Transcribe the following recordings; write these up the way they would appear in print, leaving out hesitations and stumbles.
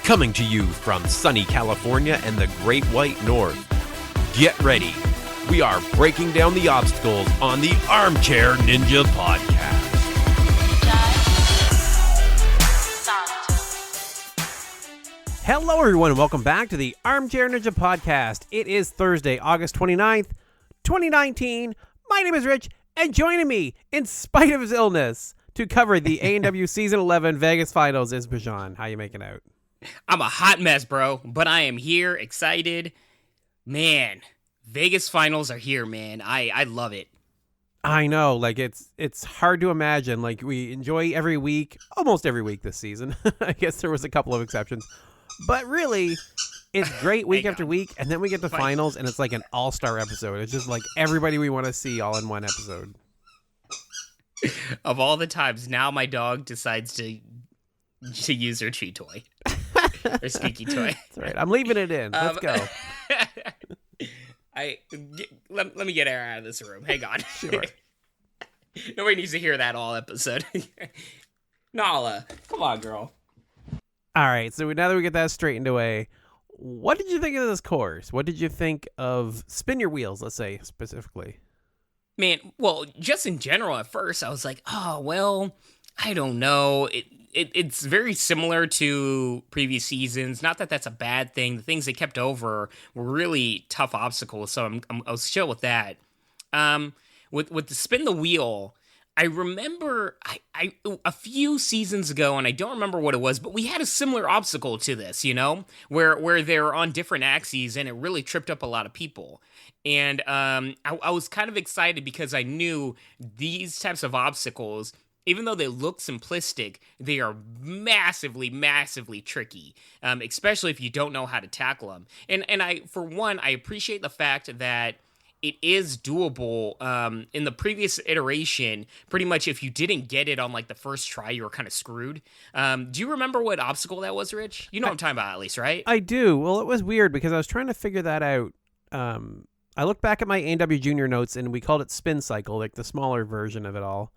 Coming to you from sunny California and the Great White North. Get ready. We are breaking down the obstacles on the Armchair Ninja Podcast. Hello, everyone, and welcome back to the Armchair Ninja Podcast. It is Thursday, August 29th, 2019. My name is Rich, and joining me, in spite of his illness, to cover the ANW Season 11 Vegas Finals is Bijan. How you making out? I'm a hot mess, bro, but I am here, excited. Man, Vegas Finals are here, man. I love it. I know, like, it's hard to imagine. Like, we enjoy every week, almost every week this season. I guess there was a couple of exceptions. But really, it's great week after week, and then we get to finals, and it's like an all-star episode. It's just like everybody we want to see all in one episode. Of all the times, now my dog decides to use her chew toy. Or squeaky toy. That's right. I'm leaving it in. Let's go. Let me get her out of this room. Hang on. Sure. Nobody needs to hear that all episode. Nala, come on, girl. All right. So now that we get that straightened away, what did you think of this course? What did you think of spin your wheels, let's say, specifically? Man, well, just in general, at first, I was like, oh, well, I don't know. It's very similar to previous seasons. Not that that's a bad thing. The things they kept over were really tough obstacles, so I was chill with that. With the spin the wheel, I remember I a few seasons ago, and I don't remember what it was, but we had a similar obstacle to this, you know, where they're on different axes, and it really tripped up a lot of people. And I was kind of excited because I knew these types of obstacles, even though they look simplistic, they are massively, massively tricky, especially if you don't know how to tackle them. And I, for one, I appreciate the fact that it is doable. In the previous iteration, pretty much if you didn't get it on like the first try, you were kind of screwed. Do you remember what obstacle that was, Rich? You know what I'm talking about, at least, right? I do. Well, it was weird because I was trying to figure that out. I looked back at my ANW Junior notes, and we called it Spin Cycle, like the smaller version of it all.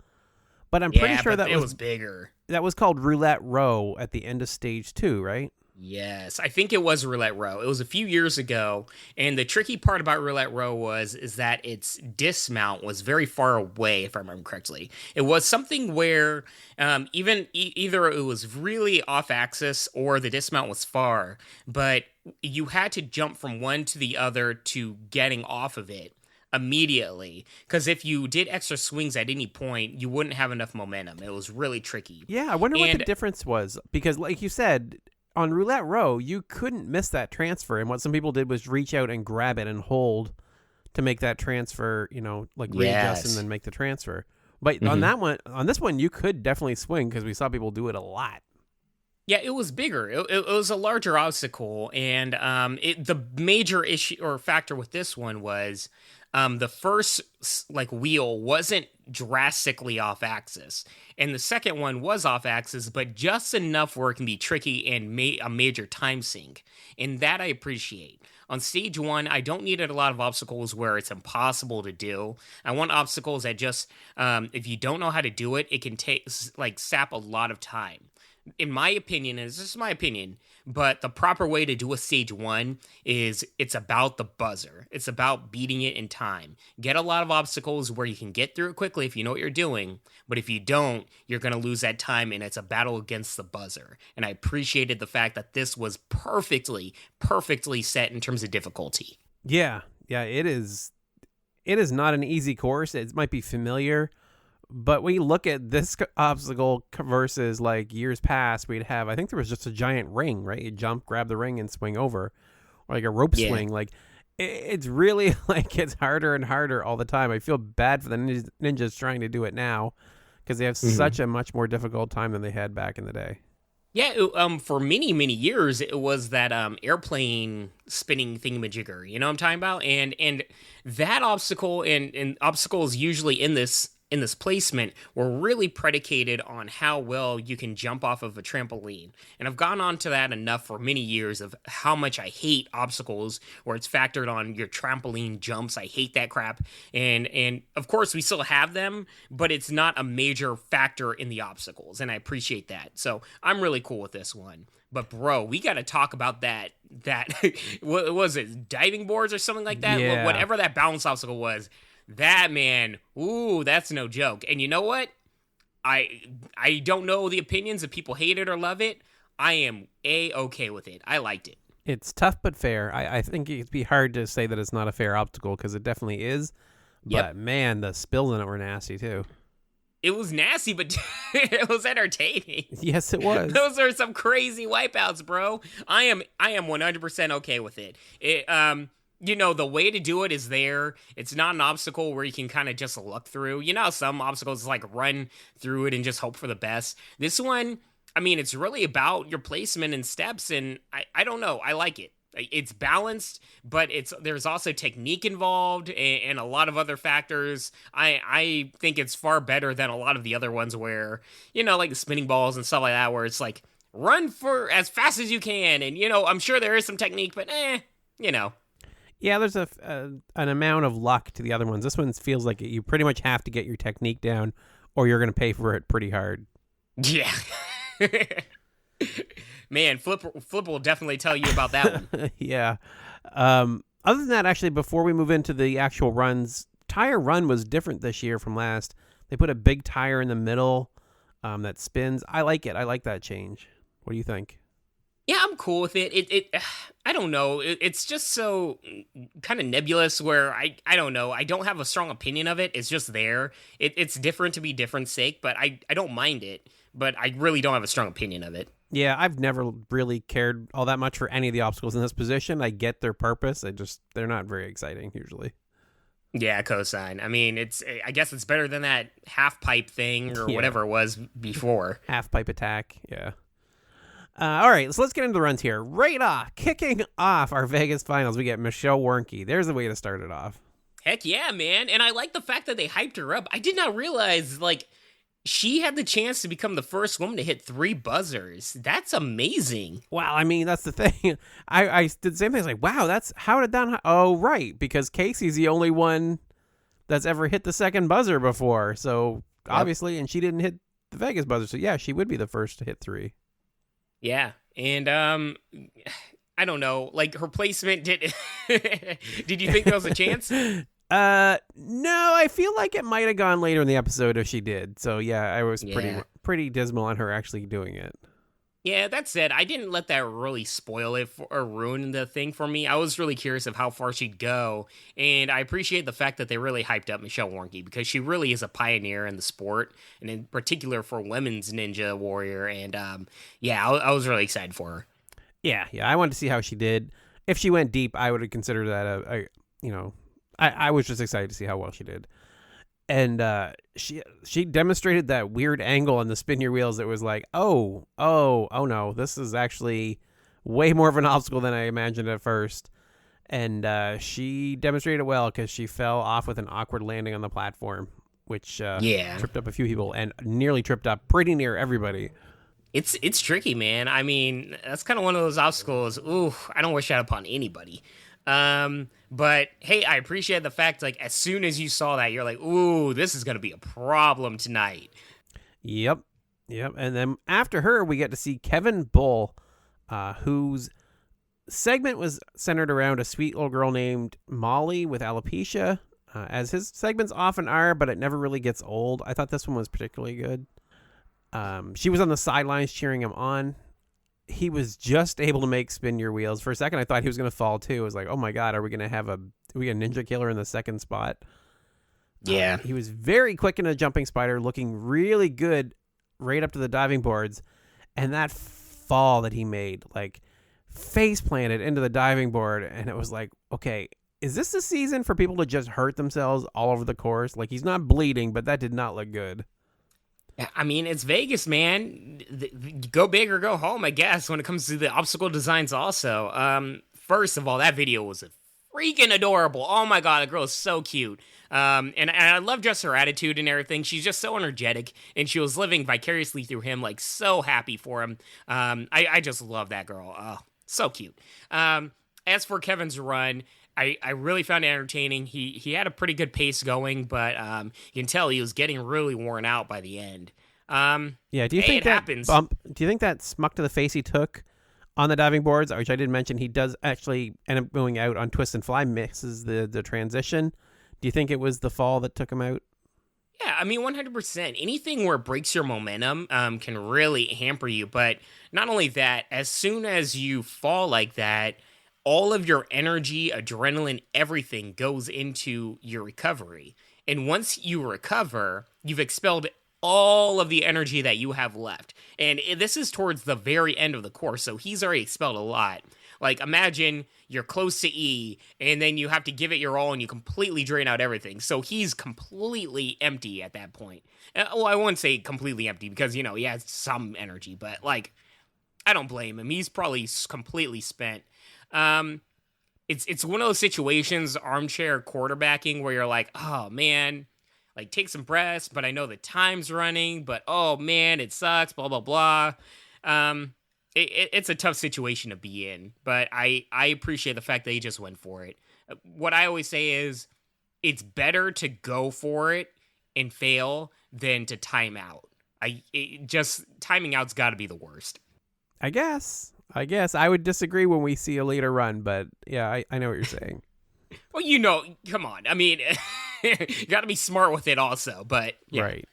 But I'm pretty sure that it was bigger. That was called Roulette Row at the end of stage 2, right? Yes, I think it was Roulette Row. It was a few years ago, and the tricky part about Roulette Row is that its dismount was very far away, if I remember correctly. It was something where either it was really off axis or the dismount was far, but you had to jump from one to the other to getting off of it immediately, because if you did extra swings at any point, you wouldn't have enough momentum. It was really tricky. Yeah, I wonder what the difference was, because like you said, on Roulette Row, you couldn't miss that transfer, and what some people did was reach out and grab it and hold to make that transfer, you know, like readjust and then make the transfer. But on this one, you could definitely swing, because we saw people do it a lot. Yeah, it was bigger. It was a larger obstacle, and the major issue or factor with this one was the first like wheel wasn't drastically off axis, and the second one was off axis, but just enough where it can be tricky and a major time sink, and that I appreciate. On stage 1, I don't need a lot of obstacles where it's impossible to do. I want obstacles that just, if you don't know how to do it, it can sap a lot of time. In my opinion, and this is my opinion, but the proper way to do a stage 1 is it's about the buzzer. It's about beating it in time. Get a lot of obstacles where you can get through it quickly if you know what you're doing, but if you don't, you're going to lose that time, and it's a battle against the buzzer. And I appreciated the fact that this was perfectly set in terms of difficulty. Yeah, it is. It is not an easy course. It might be familiar, but we look at this obstacle versus like years past, we'd have, I think there was just a giant ring, right? You jump, grab the ring, and swing over, or like a rope swing. Like it's really like it's harder and harder all the time. I feel bad for the ninjas trying to do it now, because they have such a much more difficult time than they had back in the day. Yeah, for many years, it was that airplane spinning thingamajigger, you know what I'm talking about? And that obstacle, and obstacles usually in this in this placement were really predicated on how well you can jump off of a trampoline. And I've gone on to that enough for many years of how much I hate obstacles where it's factored on your trampoline jumps. I hate that crap. And of course we still have them, but it's not a major factor in the obstacles. And I appreciate that. So I'm really cool with this one. But bro, we got to talk about that what was it, diving boards or something like that? Yeah. Whatever that balance obstacle was. That, man, ooh, that's no joke. And you know what? I don't know the opinions if people hate it or love it. I am A-okay with it. I liked it. It's tough but fair. I think it'd be hard to say that it's not a fair obstacle because it definitely is. But man, the spills in it were nasty too. It was nasty, but it was entertaining. Yes, it was. Those are some crazy wipeouts, bro. I am 100% okay with it. You know, the way to do it is there. It's not an obstacle where you can kind of just look through. You know how some obstacles like run through it and just hope for the best? This one, I mean, it's really about your placement and steps, and I don't know. I like it. It's balanced, but there's also technique involved and a lot of other factors. I think it's far better than a lot of the other ones where, you know, like the spinning balls and stuff like that, where it's like, run for as fast as you can. And, you know, I'm sure there is some technique, but you know. Yeah, there's an amount of luck to the other ones. This one feels like you pretty much have to get your technique down or you're going to pay for it pretty hard. Yeah. Man, Flip will definitely tell you about that one. Yeah. Other than that, actually, before we move into the actual runs, tire run was different this year from last. They put a big tire in the middle that spins. I like it. I like that change. What do you think? Yeah, I'm cool with it. I don't know. It's just so kind of nebulous where I don't know. I don't have a strong opinion of it. It's just there. It's different to be different's sake, but I don't mind it. But I really don't have a strong opinion of it. Yeah, I've never really cared all that much for any of the obstacles in this position. I get their purpose. They're not very exciting usually. Yeah, cosign. I mean, I guess it's better than that half pipe thing or whatever it was before. Half pipe attack, yeah. All right, so let's get into the runs here. Right off, kicking off our Vegas finals, we get Michelle Warnky. There's a way to start it off. Heck yeah, man. And I like the fact that they hyped her up. I did not realize, like, she had the chance to become the first woman to hit 3 buzzers. That's amazing. Wow, I mean, that's the thing. I did the same thing. I was like, wow, how did that... Oh, right, because Casey's the only one that's ever hit the second buzzer before. So, obviously, and she didn't hit the Vegas buzzer. So, yeah, she would be the first to hit 3. Yeah, and I don't know, like her placement did. Did you think there was a chance? No, I feel like it might have gone later in the episode if she did. So yeah, I was pretty dismal on her actually doing it. Yeah, that said, I didn't let that really spoil it or ruin the thing for me. I was really curious of how far she'd go, and I appreciate the fact that they really hyped up Michelle Warnky because she really is a pioneer in the sport, and in particular for women's Ninja Warrior, and I was really excited for her. Yeah, I wanted to see how she did. If she went deep, I would have considered that I was just excited to see how well she did. And she demonstrated that weird angle on the spin your wheels that was like, oh no, this is actually way more of an obstacle than I imagined at first. And she demonstrated it well because she fell off with an awkward landing on the platform, which tripped up a few people and nearly tripped up pretty near everybody. It's tricky, man. I mean, that's kind of one of those obstacles. Ooh, I don't wish that upon anybody. But hey, I appreciate the fact, like, as soon as you saw that, you're like, ooh, this is going to be a problem tonight. Yep. And then after her, we get to see Kevin Bull, whose segment was centered around a sweet little girl named Molly with alopecia, as his segments often are, but it never really gets old. I thought this one was particularly good. She was on the sidelines cheering him on. He was just able to make spin your wheels. For a second, I thought he was going to fall too. I was like, oh my God, are we going to have a ninja killer in the second spot? Yeah. He was very quick in a jumping spider, looking really good right up to the diving boards. And that fall that he made, like, face planted into the diving board. And it was like, okay, is this the season for people to just hurt themselves all over the course? Like, he's not bleeding, but that did not look good. I mean, it's Vegas, man. Go big or go home, I guess, when it comes to the obstacle designs also. First of all, that video was freaking adorable. Oh my god, the girl is so cute. And I love just her attitude and everything. She's just so energetic, and she was living vicariously through him, like so happy for him. I just love that girl. Oh, so cute. As for Kevin's run, I really found it entertaining. He had a pretty good pace going, but you can tell he was getting really worn out by the end. Yeah, do you think that happens? Bump? Do you think that smuck to the face he took on the diving boards, which I did mention, he does actually end up going out on twist and fly, misses the transition? Do you think it was the fall that took him out? Yeah, I mean, 100%. Anything where it breaks your momentum can really hamper you. But not only that, as soon as you fall like that, all of your energy, adrenaline, everything goes into your recovery. And once you recover, you've expelled all of the energy that you have left. And this is towards the very end of the course, so he's already expelled a lot. Like, imagine you're close to E, and then you have to give it your all, and you completely drain out everything. So he's completely empty at that point. Well, I wouldn't say completely empty, because, you know, he has some energy, but, like, I don't blame him. He's probably completely spent. It's one of those situations, armchair quarterbacking, where you're like, oh, man, like, take some breaths, but I know the time's running, but, oh, man, it sucks, blah, blah, blah. It's a tough situation to be in, but I appreciate the fact that he just went for it. What I always say is, it's better to go for it and fail than to time out. Timing out's got to be the worst. I guess I would disagree when we see a later run, but yeah, I know what you're saying. Well, you know, come on. I mean, you got to be smart with it also, but yeah. Right.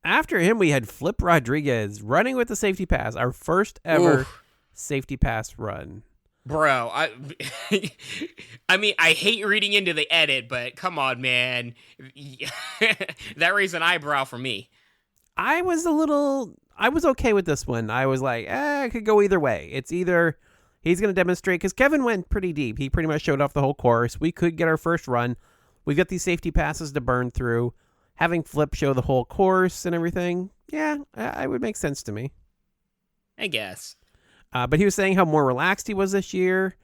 After him, we had Flip Rodriguez running with the safety pass, our first ever safety pass run. Bro, I mean, I hate reading into the edit, but come on, man. That raised an eyebrow for me. I was okay with this one. I was like, it could go either way. It's either he's going to demonstrate, because Kevin went pretty deep. He pretty much showed off the whole course. We could get our first run. We've got these safety passes to burn through. Having Flip show the whole course and everything, yeah, it would make sense to me. I guess. But he was saying how more relaxed he was this year.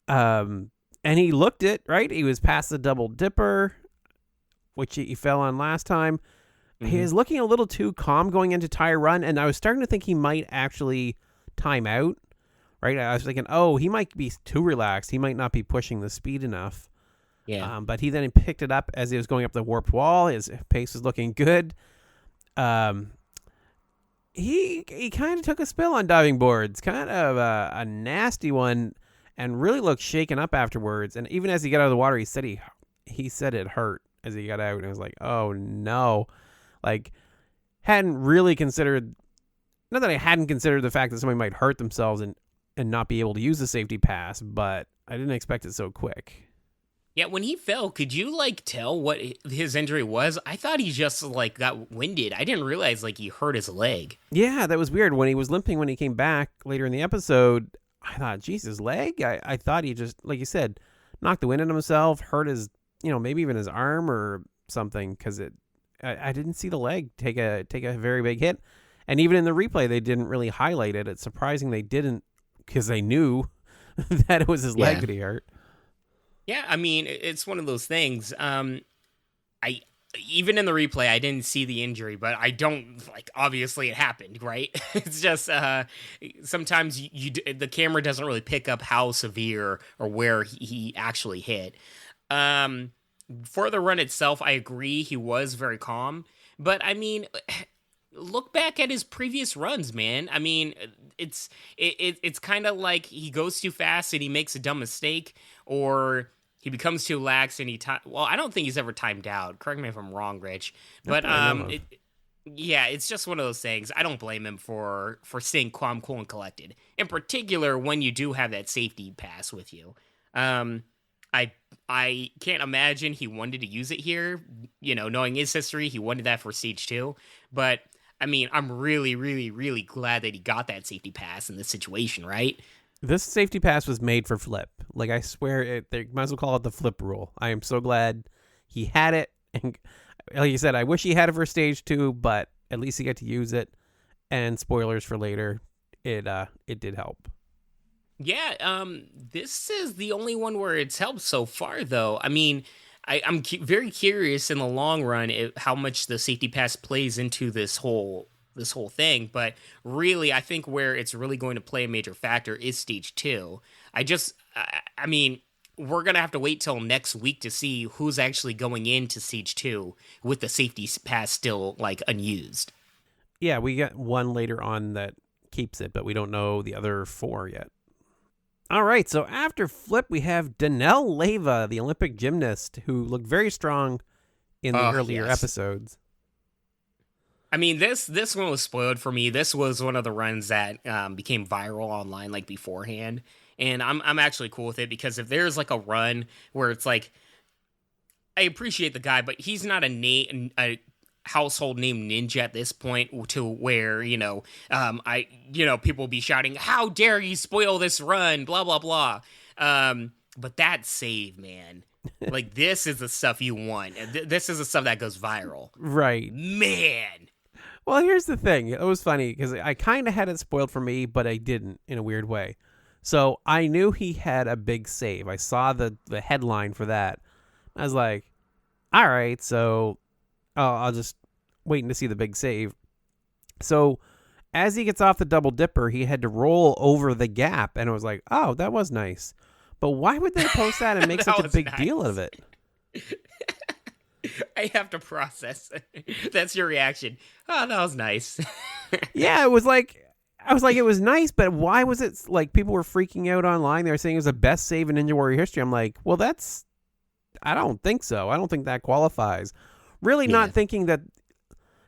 And he looked it, right? He was past the double dipper, which he fell on last time. Mm-hmm. He was looking a little too calm going into tire run, and I was starting to think he might actually time out, right? I was thinking, he might be too relaxed. He might not be pushing the speed enough. Yeah. But he then picked it up as he was going up the warped wall. His pace was looking good. He kind of took a spill on diving boards, kind of a nasty one, and really looked shaken up afterwards. And even as he got out of the water, he said it hurt as he got out. And I was like, oh no, like hadn't really considered. Not that I hadn't considered the fact that somebody might hurt themselves and not be able to use the safety pass, but I didn't expect it so quick. Yeah, when he fell, could you, like, tell what his injury was? I thought he just, like, got winded. I didn't realize, like, he hurt his leg. Yeah, that was weird. When he was limping when he came back later in the episode, I thought, geez, his leg? I thought he just, like you said, knocked the wind out of himself, hurt his, maybe even his arm or something, because I didn't see the leg take a very big hit. And even in the replay, they didn't really highlight it. It's surprising they didn't, because they knew that it was his leg that he hurt. Yeah, I mean, it's one of those things. I even in the replay, I didn't see the injury, but I don't, like, obviously it happened, right? It's just sometimes the camera doesn't really pick up how severe or where he actually hit. For the run itself, I agree he was very calm, but I mean, look back at his previous runs, man. I mean, it's kind of like he goes too fast and he makes a dumb mistake, or he becomes too lax and I don't think he's ever timed out. Correct me if I'm wrong, Rich. But it's just one of those things. I don't blame him for staying calm, cool, and collected. In particular, when you do have that safety pass with you. I can't imagine he wanted to use it here. Knowing his history, he wanted that for Stage 2. But I mean, I'm really, really, really glad that he got that safety pass in this situation, right? This safety pass was made for Flip. Like, I swear, they might as well call it the Flip rule. I am so glad he had it. And like you said, I wish he had it for Stage 2, but at least he got to use it. And spoilers for later, it did help. Yeah, this is the only one where it's helped so far, though. I mean, I'm very curious in the long run how much the safety pass plays into this whole thing. But really, I think where it's really going to play a major factor is stage two. I mean, we're gonna have to wait till next week to see who's actually going into stage two with the safety pass still like unused. Yeah, we got one later on that keeps it, but we don't know the other four yet. All right, so after Flip, we have Danell Leyva, the Olympic gymnast, who looked very strong in the earlier episodes. I mean, this one was spoiled for me. This was one of the runs that became viral online like beforehand, and I'm actually cool with it because if there's like a run where it's like, I appreciate the guy, but he's not a household name ninja at this point to where people will be shouting, how dare you spoil this run, blah blah blah. But that save, man, like this is the stuff you want. This is the stuff that goes viral, right, man. Well, here's the thing, it was funny because I kind of had it spoiled for me, but I didn't, in a weird way. So I knew he had a big save. I saw the headline for that. I was like, all right, so I'll just waiting to see the big save. So as he gets off the double dipper, he had to roll over the gap, and it was like, oh, that was nice. But why would they post that and make such a big deal of it? I have to process. That's your reaction. Oh, that was nice. Yeah, it was like, I was like, it was nice, but why was it like people were freaking out online? They were saying it was the best save in Ninja Warrior history. I'm like, well, I don't think so. I don't think that qualifies. Really not thinking that,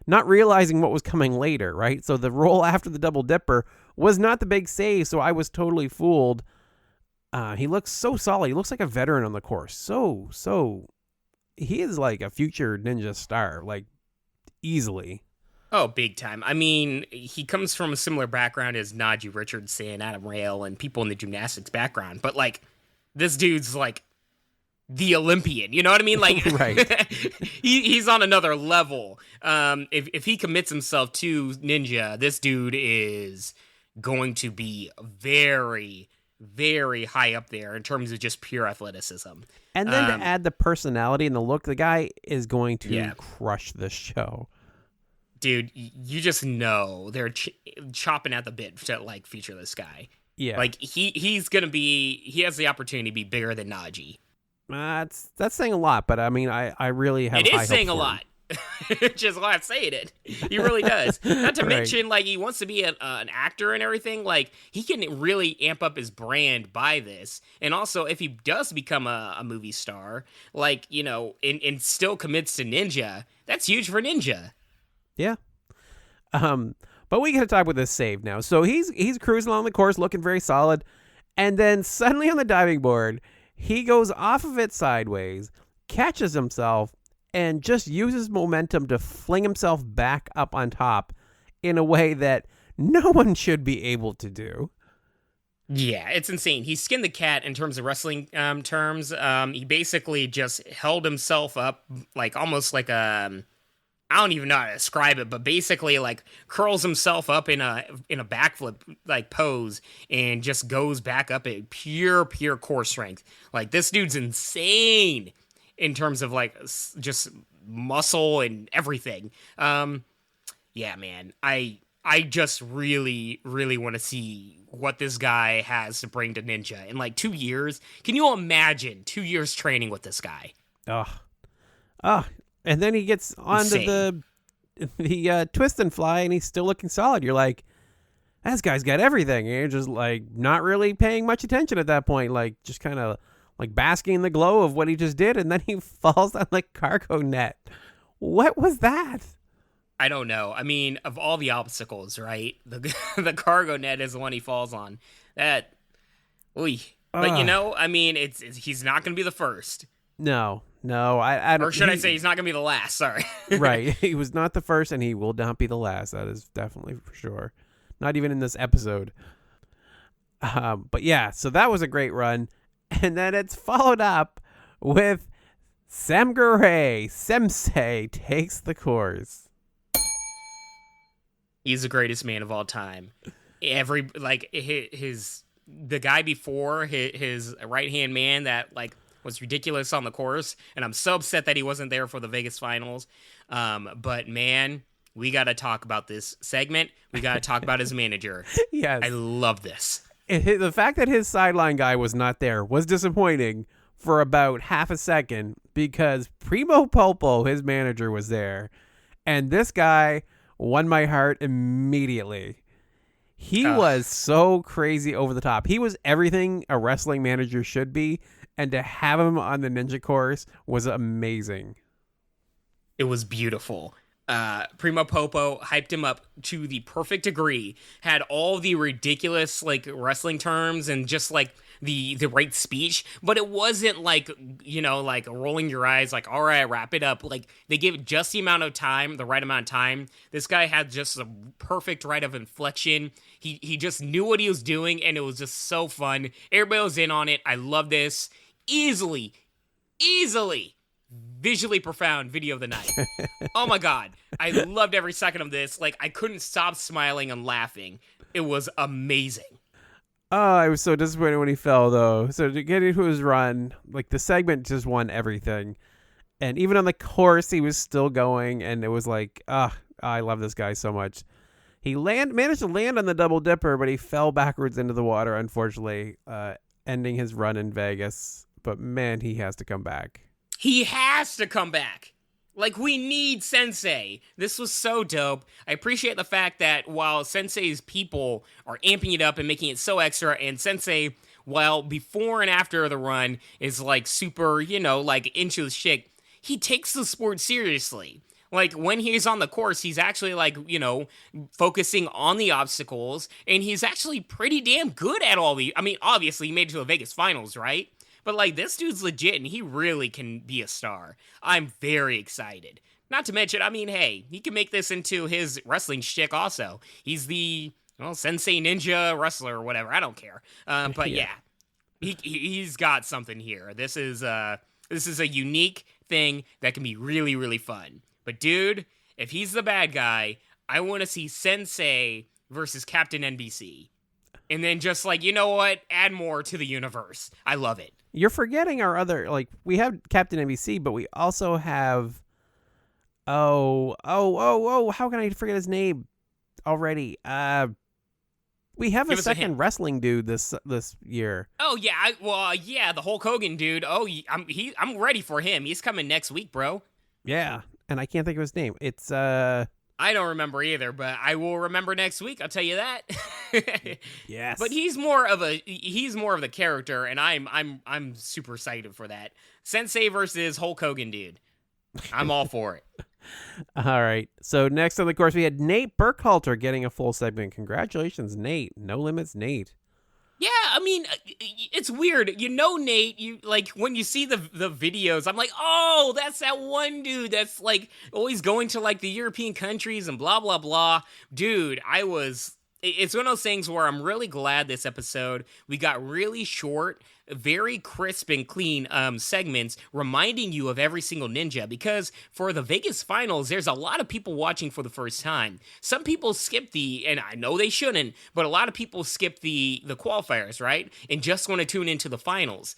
not realizing what was coming later, right? So the roll after the double dipper was not the big save, so I was totally fooled. He looks so solid. He looks like a veteran on the course. So he is like a future ninja star, like easily. Oh, big time. I mean, he comes from a similar background as Najee, Richardson, Adam Rayl, and people in the gymnastics background. But like, this dude's like the Olympian, you know what I mean? Like, right. he's on another level. If he commits himself to ninja, this dude is going to be very, very high up there in terms of just pure athleticism. And then to add the personality and the look, the guy is going to crush this show. Dude, you just know they're chopping at the bit to like feature this guy. Yeah, like he has the opportunity to be bigger than Najee. That's saying a lot, but I mean, I really have. It is saying a lot. Just why I'm saying it. He really does. Not to mention, like, he wants to be an actor and everything. Like, he can really amp up his brand by this. And also, if he does become a movie star, like, and still commits to ninja, that's huge for ninja. Yeah. But we got to talk about this save now. So he's cruising along the course, looking very solid, and then suddenly on the diving board, he goes off of it sideways, catches himself, and just uses momentum to fling himself back up on top in a way that no one should be able to do. Yeah, it's insane. He skinned the cat in terms of wrestling terms. He basically just held himself up like almost like I don't even know how to describe it, but basically like curls himself up in a backflip like pose and just goes back up at pure core strength. Like, this dude's insane in terms of like just muscle and everything. Yeah, man, I just really want to see what this guy has to bring to ninja in like 2 years. Can you imagine 2 years training with this guy? And then he gets onto the twist and fly, and he's still looking solid. You're like, this guy's got everything. And you're just like not really paying much attention at that point, like just kind of like basking in the glow of what he just did, and then he falls on like cargo net. What was that? I don't know. I mean, of all the obstacles, right? The cargo net is the one he falls on. That, but I mean, it's he's not going to be the first. No, I don't. Or should I say he's not going to be the last? Sorry. Right. He was not the first, and he will not be the last. That is definitely for sure. Not even in this episode. But yeah, so that was a great run. And then it's followed up with Samgure Sensei takes the course. He's the greatest man of all time. His the guy before, his right-hand man that like was ridiculous on the course, and I'm so upset that he wasn't there for the Vegas finals. But man, we got to talk about this segment. We got to talk about his manager. Yes. I love this. The fact that his sideline guy was not there was disappointing for about half a second because Primo Popo, his manager, was there. And this guy won my heart immediately. He was so crazy over the top. He was everything a wrestling manager should be. And to have him on the Ninja course was amazing. It was beautiful. Primo Popo hyped him up to the perfect degree, had all the ridiculous like wrestling terms and just like the right speech, but it wasn't like, you know, like rolling your eyes like, all right, wrap it up. Like they gave just the amount of time, the right amount of time. This guy had just a perfect right of inflection. He just knew what he was doing, and it was just so fun. Everybody was in on it. I love this. Easily visually profound video of the night. Oh my god, I loved every second of this. Like, I couldn't stop smiling and laughing. It was amazing. Oh, I was so disappointed when he fell, though. So to get into his run, like the segment just won everything. And even on the course, he was still going, and it was like, I love this guy so much. He managed to land on the double dipper, but he fell backwards into the water, unfortunately, ending his run in Vegas. But man, he has to come back. He has to come back. Like, we need Sensei. This was so dope. I appreciate the fact that while Sensei's people are amping it up and making it so extra, and Sensei, while before and after the run is like super, you know, like into the shit, he takes the sport seriously. Like, when he's on the course, he's actually, like, you know, focusing on the obstacles, and he's actually pretty damn good at all the... I mean, obviously, he made it to the Vegas finals, right? But, like, this dude's legit, and he really can be a star. I'm very excited. Not to mention, I mean, hey, he can make this into his wrestling shtick also. He's the, well, Sensei Ninja wrestler or whatever. I don't care. But, yeah, he's got something here. This is a unique thing that can be really, really fun. But, dude, if he's the bad guy, I want to see Sensei versus Captain NBC. And then just like, you know what? Add more to the universe. I love it. You're forgetting our other, like, we have Captain NBC, but we also have, how can I forget his name already? We have a second wrestling dude this year. Oh, yeah. The Hulk Hogan dude. Oh, I'm ready for him. He's coming next week, bro. Yeah. And I can't think of his name. It's I don't remember either, but I will remember next week. I'll tell you that. Yes. But he's more of the character, and I'm super excited for that. Sensei versus Hulk Hogan, dude. I'm all for it. All right. So next on the course, we had Nate Burkhalter getting a full segment. Congratulations, Nate. No Limits, Nate. Yeah, I mean, it's weird. You know, Nate, you like when you see the videos, I'm like, oh, that's that one dude that's like always going to like the European countries and blah, blah, blah. Dude, it's one of those things where I'm really glad this episode, we got really short, very crisp and clean segments reminding you of every single ninja, because for the Vegas finals, there's a lot of people watching for the first time. Some people skip and I know they shouldn't, but a lot of people skip the qualifiers, right? And just want to tune into the finals.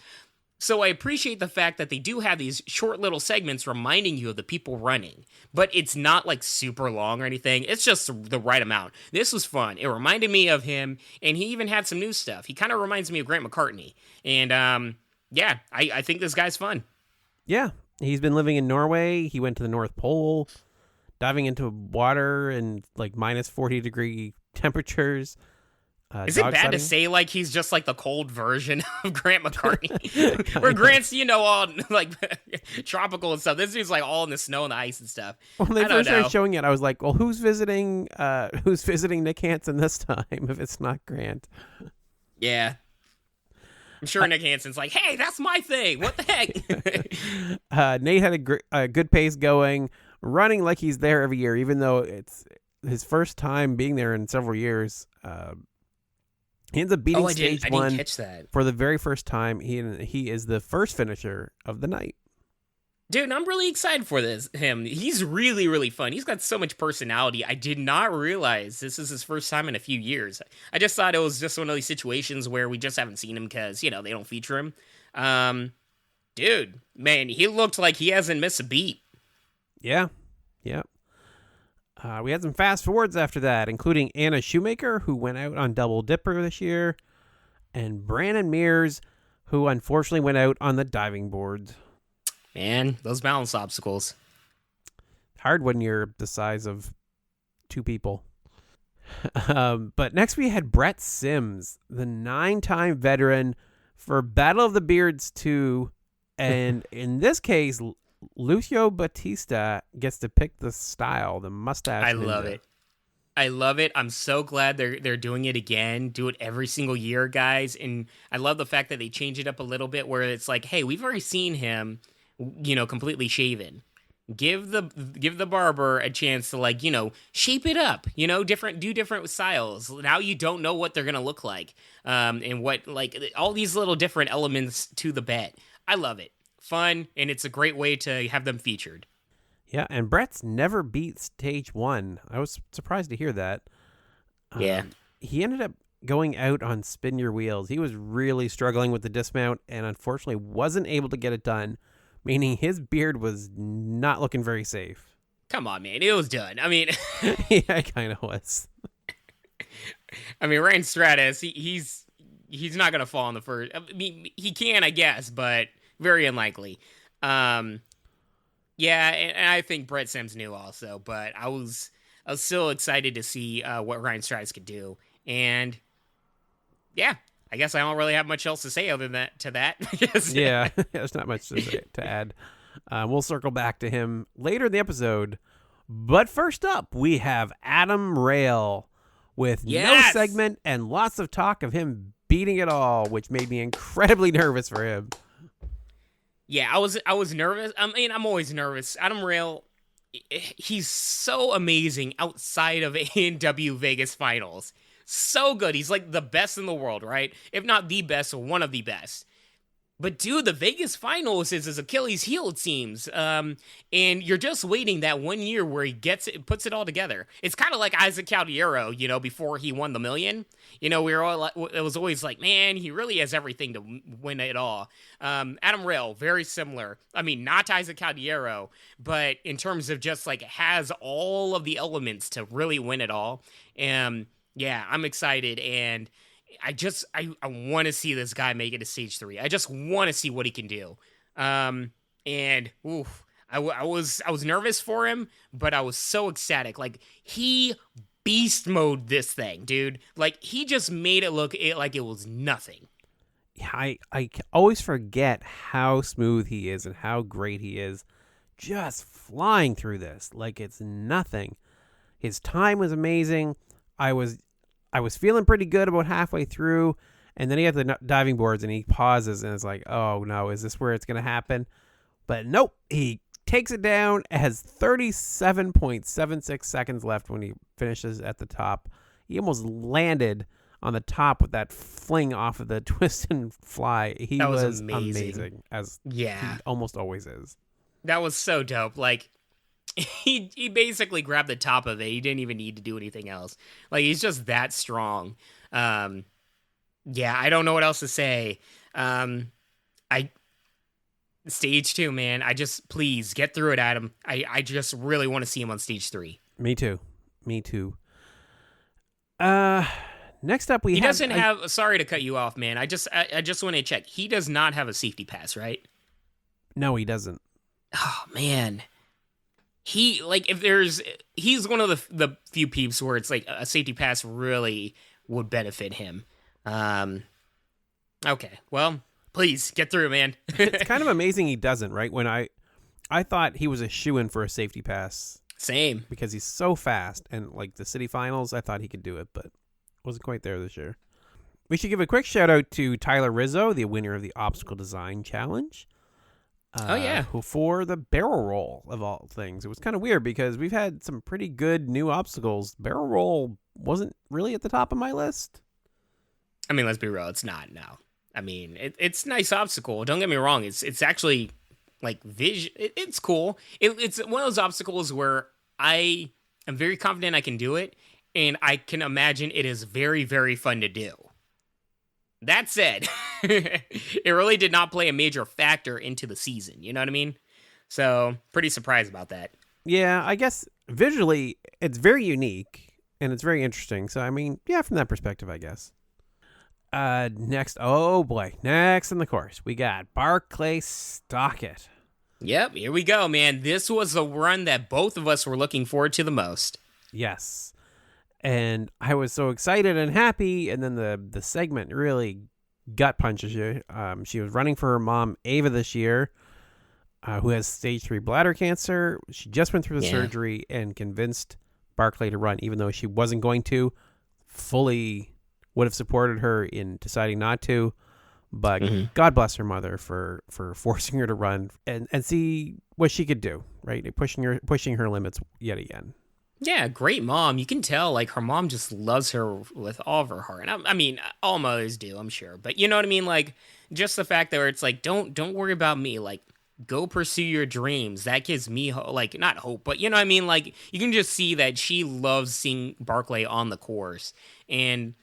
So I appreciate the fact that they do have these short little segments reminding you of the people running, but it's not like super long or anything. It's just the right amount. This was fun. It reminded me of him, and he even had some new stuff. He kind of reminds me of Grant McCartney. And I think this guy's fun. Yeah, he's been living in Norway. He went to the North Pole, diving into water and like minus 40-degree temperatures. Is it bad to say like he's just like the cold version of Grant McCartney? Where Grant's, you know, all like tropical and stuff. This dude's like all in the snow and the ice and stuff. When they first started showing it, I was like, well, who's visiting Nick Hansen this time if it's not Grant? Yeah. I'm sure Nick Hansen's like, hey, that's my thing. What the heck? Nate had a good pace going, running like he's there every year, even though it's his first time being there in several years. He ends up beating stage one catch that. For the very first time. He is the first finisher of the night. Dude, I'm really excited for him. He's really, really fun. He's got so much personality. I did not realize this is his first time in a few years. I just thought it was just one of these situations where we just haven't seen him because, they don't feature him. Dude, man, he looked like he hasn't missed a beat. Yeah. Yeah. We had some fast forwards after that, including Anna Shoemaker, who went out on Double Dipper this year, and Brandon Mears, who unfortunately went out on the diving boards. Man, those balance obstacles. Hard when you're the size of two people. But next we had Brett Sims, the 9-time veteran for Battle of the Beards 2. And in this case, Lucio Batista gets to pick the style, the mustache. I love it. I love it. I'm so glad they're doing it again. Do it every single year, guys. And I love the fact that they change it up a little bit where it's like, hey, we've already seen him, completely shaven. Give the barber a chance to shape it up, do different styles. Now you don't know what they're going to look like. And what all these little different elements to the bet. I love it. Fun, and it's a great way to have them featured. Yeah, and Brett's never beat stage 1. I was surprised to hear that. Yeah. He ended up going out on spin your wheels. He was really struggling with the dismount and unfortunately wasn't able to get it done, meaning his beard was not looking very safe. Come on, man. It was done. I mean... yeah, it kind of was. I mean, Ryan Stratis, he's not going to fall in the first... I mean, he can, I guess, but very unlikely. Yeah, and I think Brett Sims knew also, but I was still excited to see what Ryan Stratis could do. And yeah, I guess I don't really have much else to say other than that. Yeah, there's not much to add. We'll circle back to him later in the episode. But first up, we have Adam Rayl with no segment and lots of talk of him beating it all, which made me incredibly nervous for him. Yeah, I was nervous. I mean, I'm always nervous. Adam Rayl, he's so amazing outside of ANW Vegas finals. So good. He's like the best in the world, right? If not the best, one of the best. But dude, the Vegas finals is his Achilles heel, it seems. And you're just waiting that 1 year where he gets it, puts it all together. It's kind of like Isaac Caldiero, before he won the million. We were all it was always like, man, he really has everything to win it all. Adam Rayl, very similar. I mean, not to Isaac Caldiero, but in terms of just has all of the elements to really win it all. Yeah, I'm excited, and I want to see this guy make it to stage 3. I just want to see what he can do. And oof, I was nervous for him, but I was so ecstatic. He beast mode this thing, dude. He just made it look like it was nothing. Yeah, I always forget how smooth he is and how great he is. Just flying through this like it's nothing. His time was amazing. I was feeling pretty good about halfway through, and then he had the diving boards, and he pauses, and it's like, oh, no, is this where it's going to happen? But nope, he takes it down, has 37.76 seconds left when he finishes at the top. He almost landed on the top with that fling off of the twist and fly. He was amazing, as he almost always is. That was so dope. He basically grabbed the top of it. He didn't even need to do anything else. He's just that strong. Yeah, I don't know what else to say. Stage 2, man. Please get through it, Adam. I just really want to see him on stage 3. Me too. Next up he doesn't have. Sorry to cut you off, man. I just want to check. He does not have a safety pass, right? No, he doesn't. Oh man. He's one of the few peeps where it's a safety pass really would benefit him. Okay, well, please get through, man. It's kind of amazing he doesn't, right? When I thought he was a shoo-in for a safety pass. Same. Because he's so fast, and the city finals, I thought he could do it, but wasn't quite there this year. We should give a quick shout out to Tyler Rizzo, the winner of the Obstacle Design Challenge. Who for the barrel roll of all things. It was kind of weird because we've had some pretty good new obstacles. Barrel roll wasn't really at the top of my list. I mean, let's be real, it's not now. I mean, it's a nice obstacle. Don't get me wrong. It's actually like vision. It's cool. It's one of those obstacles where I am very confident I can do it, and I can imagine it is very, very fun to do. That said, it really did not play a major factor into the season. You know what I mean? So pretty surprised about that. Yeah, I guess visually it's very unique and it's very interesting. So I mean, yeah, from that perspective, I guess. Next, oh boy, next in the course we got Barclay Stockett. Yep, here we go, man. This was the run that both of us were looking forward to the most. Yes, and I was so excited and happy, and then the segment really gut punches you. She was running for her mom Ava this year, who has stage 3 bladder cancer. She just went through the surgery and convinced Barclay to run, even though she wasn't going to. Fully would have supported her in deciding not to, but God bless her mother for forcing her to run and see what she could do, right? Pushing her limits yet again. Yeah, great mom. You can tell, like, her mom just loves her with all of her heart. And I mean, all mothers do, I'm sure. But you know what I mean? Like, just the fact that it's like, don't worry about me. Like, go pursue your dreams. That gives me like, not hope, but you know what I mean? Like, you can just see that she loves seeing Barclay on the course. And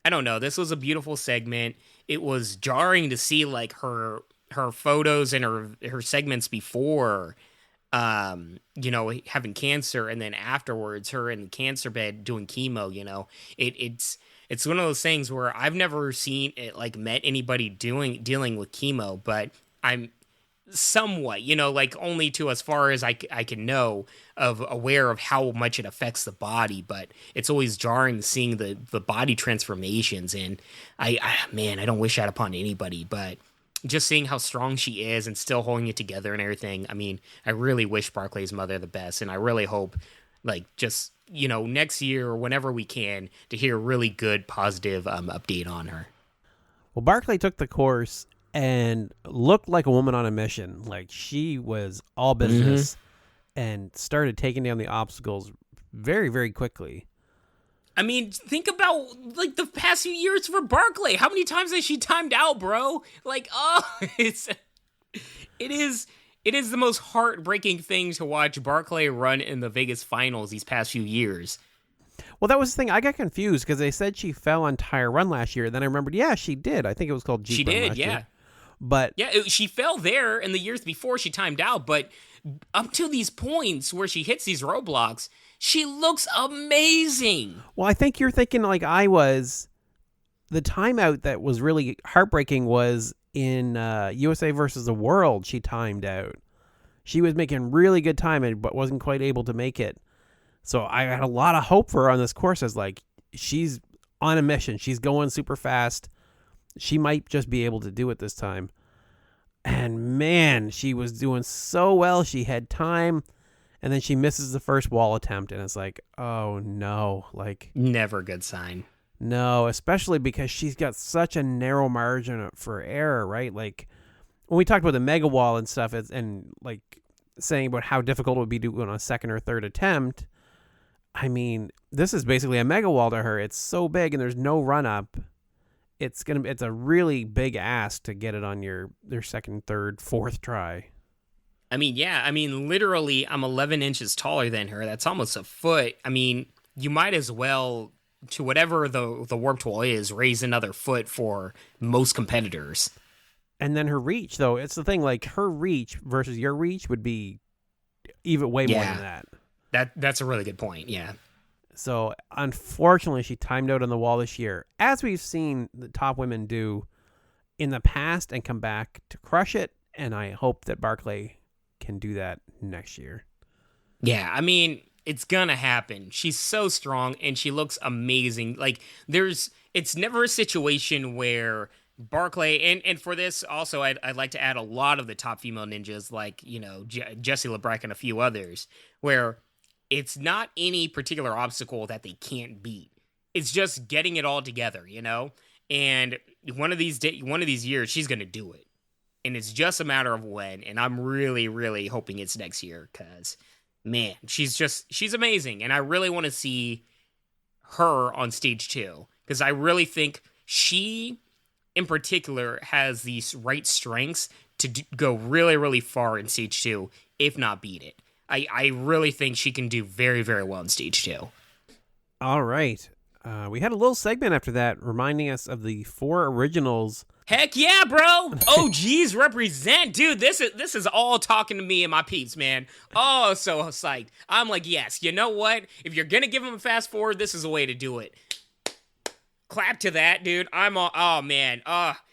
I don't know, this was a beautiful segment. It was jarring to see like her photos and her segments before, you know, having cancer, and then afterwards her in the cancer bed doing chemo. You know, it's one of those things where I've never seen it, like, met anybody dealing with chemo, but I'm somewhat, you know, like, only to as far as I can know, of aware of how much it affects the body. But it's always jarring seeing the body transformations, and I don't wish that upon anybody, but just seeing how strong she is and still holding it together and everything. I mean, I really wish Barclay's mother the best, and I really hope, like, just, you know, next year or whenever we can, to hear a really good positive update on her. Well, Barclay took the course and looked like a woman on a mission. Like, she was all business and started taking down the obstacles very, very quickly. I mean, think about, like, the past few years for Barclay. How many times has she timed out, bro? Like, it is the most heartbreaking thing to watch Barclay run in the Vegas finals these past few years. Well, that was the thing. I got confused because they said she fell on Tire Run last year. Then I remembered, yeah, she did. I think it was called Jeep Run last year. But yeah, she fell there in the years before she timed out, but up to these points where she hits these roadblocks, she looks amazing. Well, I think you're thinking like I was. The timeout that was really heartbreaking was in USA versus the World. She timed out. She was making really good time, but wasn't quite able to make it. So I had a lot of hope for her on this course. As like, she's on a mission. She's going super fast. She might just be able to do it this time. And man, she was doing so well. She had time, and then she misses the first wall attempt, and it's like, oh no, like, never a good sign. No, especially because she's got such a narrow margin for error, right? Like, when we talked about the mega wall and stuff, and like saying about how difficult it would be to do on a second or third attempt, I mean, this is basically a mega wall to her. It's so big, and there's no run up. It's a really big ask to get it on your second, third, fourth try. I mean, yeah. I mean, literally, I'm 11 inches taller than her. That's almost a foot. I mean, you might as well, to whatever the warp tool is, raise another foot for most competitors. And then her reach, though, it's the thing. Like, her reach versus your reach would be even way more than that. That's a really good point. Yeah. So, unfortunately, she timed out on the wall this year, as we've seen the top women do in the past and come back to crush it. And I hope that Barclay can do that next year. Yeah, I mean, it's gonna happen. She's so strong and she looks amazing. Like, it's never a situation where Barclay, and for this also, I'd like to add a lot of the top female ninjas, like, you know, Jessie Labreck and a few others, where it's not any particular obstacle that they can't beat. It's just getting it all together, you know? And one of these years, she's going to do it. And it's just a matter of when. And I'm really, really hoping it's next year because, man, she's amazing. And I really want to see her on stage 2 because I really think she, in particular, has these right strengths to go really, really far in Stage 2, if not beat it. I really think she can do very, very well in Stage 2. All right. We had a little segment after that reminding us of the 4 originals. Heck yeah, bro! OGs represent, dude. This is all talking to me and my peeps, man. Oh, so psyched. I'm like, yes. You know what? If you're gonna give them a fast forward, this is a way to do it. Clap to that, dude. I'm all. Oh man.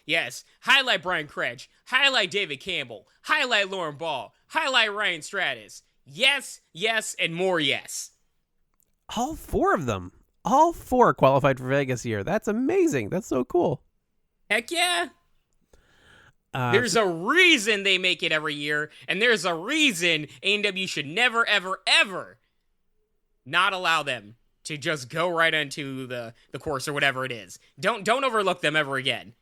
Yes. Highlight Brian Craig. Highlight David Campbell. Highlight Lauren Ball. Highlight Ryan Stratis. Yes, yes, and more yes. All 4 of them. All 4 qualified for Vegas here. That's amazing. That's so cool. Heck yeah. There's a reason they make it every year, and there's a reason ANW should never, ever, ever not allow them to just go right into the course or whatever it is. Don't overlook them ever again.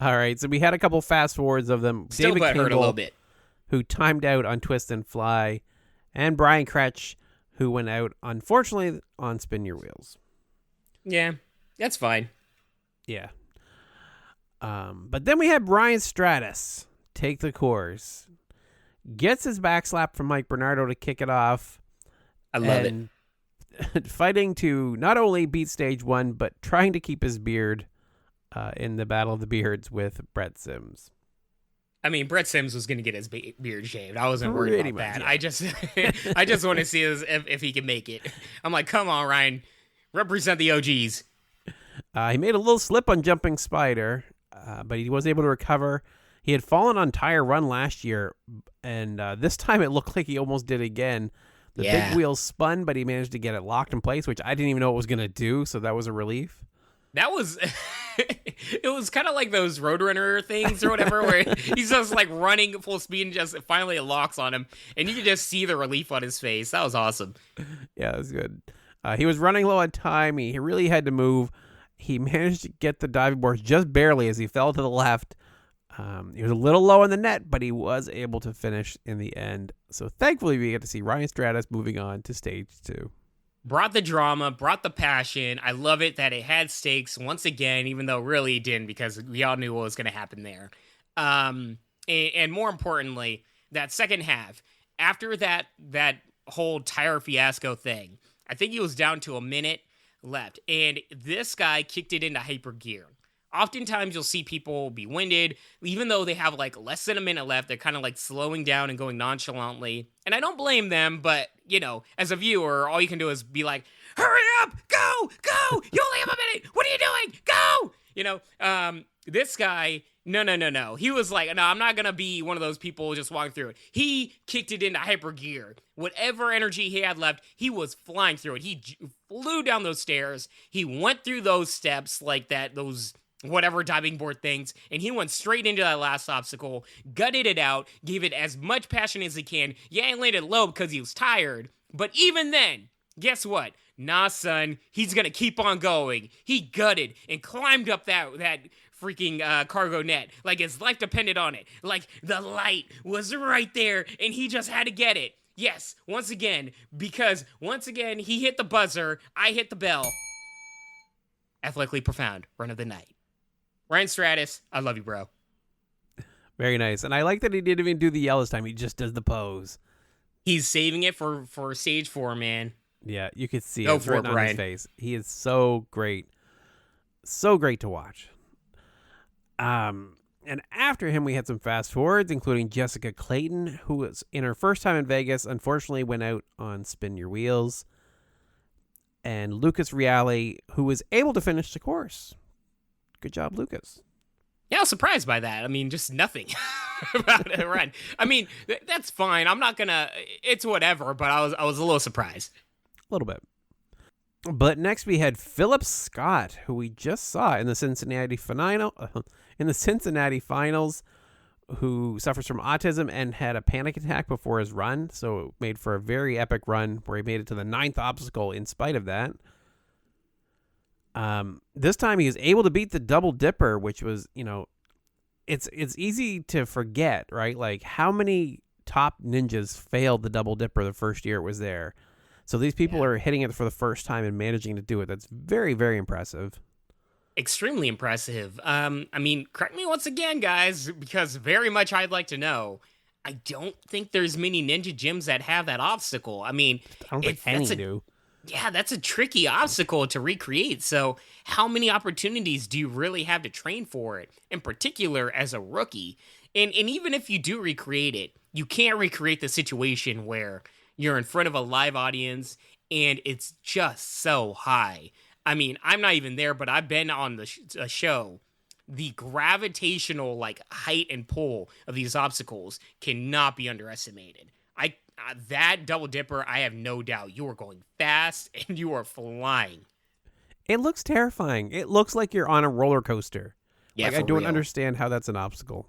All right, so we had a couple fast forwards of them. Still David hurt a Campbell, little bit. who timed out on Twist and Fly, and Brian Cretch, who went out, unfortunately, on Spin Your Wheels. Yeah, that's fine. Yeah. But then we had Brian Stratis take the course, gets his back slap from Mike Bernardo to kick it off. I love it. Fighting to not only beat Stage 1, but trying to keep his beard in the Battle of the Beards with Brett Sims. I mean, Brett Sims was going to get his beard shaved. I wasn't worried Pretty about that. much, yeah. I just want to see if he can make it. I'm like, come on, Ryan. Represent the OGs. He made a little slip on Jumping Spider, but he was able to recover. He had fallen on Tire Run last year, and this time it looked like he almost did again. The big wheel spun, but he managed to get it locked in place, which I didn't even know it was going to do, so that was a relief. That was... it was kind of like those Roadrunner things or whatever, where he's just like running full speed and just finally it locks on him, and you can just see the relief on his face. That was awesome. Yeah, that was good. He was running low on time. He really had to move. He managed to get the diving board just barely as he fell to the left. He was a little low in the net, but he was able to finish in the end. So thankfully, we get to see Ryan Stratis moving on to Stage 2. Brought the drama, brought the passion. I love it that it had stakes once again, even though really it didn't, because we all knew what was going to happen there. And more importantly, that second half, after that whole tire fiasco thing, I think he was down to a minute left, and this guy kicked it into hyper gear. Oftentimes you'll see people be winded, even though they have like less than a minute left, they're kind of like slowing down and going nonchalantly. And I don't blame them, but you know, as a viewer, all you can do is be like, hurry up, go, you only have a minute, what are you doing, go! You know, this guy, no. He was like, no, I'm not going to be one of those people just walking through it. He kicked it into hyper gear. Whatever energy he had left, he was flying through it. He flew down those stairs. He went through those steps like that, those whatever diving board things, and he went straight into that last obstacle, gutted it out, gave it as much passion as he can. Yeah, he landed low because he was tired, but even then, guess what? Nah, son, he's gonna keep on going. He gutted and climbed up that freaking cargo net like his life depended on it. Like the light was right there, and he just had to get it. Yes, once again, because once again, he hit the buzzer, I hit the bell. Athletically profound, run of the night. Ryan Stratis, I love you, bro. Very nice. And I like that he didn't even do the yell this time. He just does the pose. He's saving it for Stage 4, man. Yeah, you could see Go it for written it, on Brian. his face. He is so great. So great to watch. And after him, we had some fast forwards, including Jessica Clayton, who was in her first time in Vegas, unfortunately went out on Spin Your Wheels. And Lucas Reale, who was able to finish the course. Good job, Lucas. Yeah, I was surprised by that. I mean, just nothing about it, right? I mean, that's fine. I'm not gonna. It's whatever. But I was a little surprised. A little bit. But next we had Philip Scott, who we just saw in the Cincinnati Finals, who suffers from autism and had a panic attack before his run. So it made for a very epic run where he made it to the 9th obstacle in spite of that. This time he was able to beat the Double Dipper, which was, you know, it's easy to forget, right? Like how many top ninjas failed the Double Dipper the first year it was there. So these people are hitting it for the first time and managing to do it. That's very, very impressive. extremely impressive. I mean, correct me once again, guys, because very much I'd like to know. I don't think there's many ninja gyms that have that obstacle. I mean, I don't think any do. Yeah, that's a tricky obstacle to recreate. So, how many opportunities do you really have to train for it, in particular as a rookie? And even if you do recreate it, you can't recreate the situation where you're in front of a live audience and it's just so high. I mean, I'm not even there, but I've been on the a show. The gravitational like height and pull of these obstacles cannot be underestimated. That double dipper, I have no doubt you are going fast and you are flying. It looks terrifying. It looks like you're on a roller coaster. Yeah, like, I don't understand how that's an obstacle.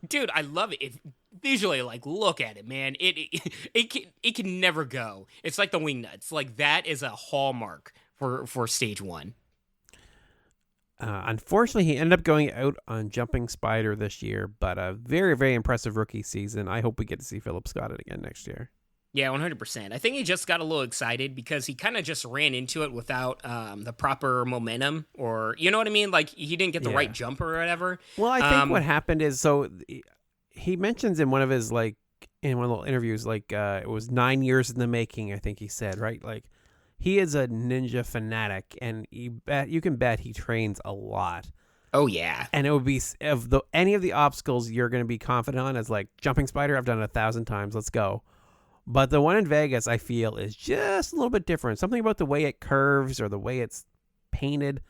Dude, I love it. Visually, like, look at it, man. It can never go. It's like the wing nuts. Like, that is a hallmark for stage 1. Unfortunately, he ended up going out on Jumping Spider this year, but a very, very impressive rookie season. I hope we get to see Philip Stockett again next year. Yeah, 100%. I think he just got a little excited because he kind of just ran into it without the proper momentum, or, you know what I mean? Like, he didn't get the right jump or whatever. Well, I think what happened is, so he mentions in one of his, like, in one of the little interviews, like, it was 9 years in the making, I think he said, right? Like, he is a ninja fanatic, and you can bet he trains a lot. Oh, yeah. And it would be, any of the obstacles you're going to be confident on is like, Jumping Spider, I've done it 1,000 times, let's go. But the one in Vegas, I feel, is just a little bit different. Something about the way it curves or the way it's painted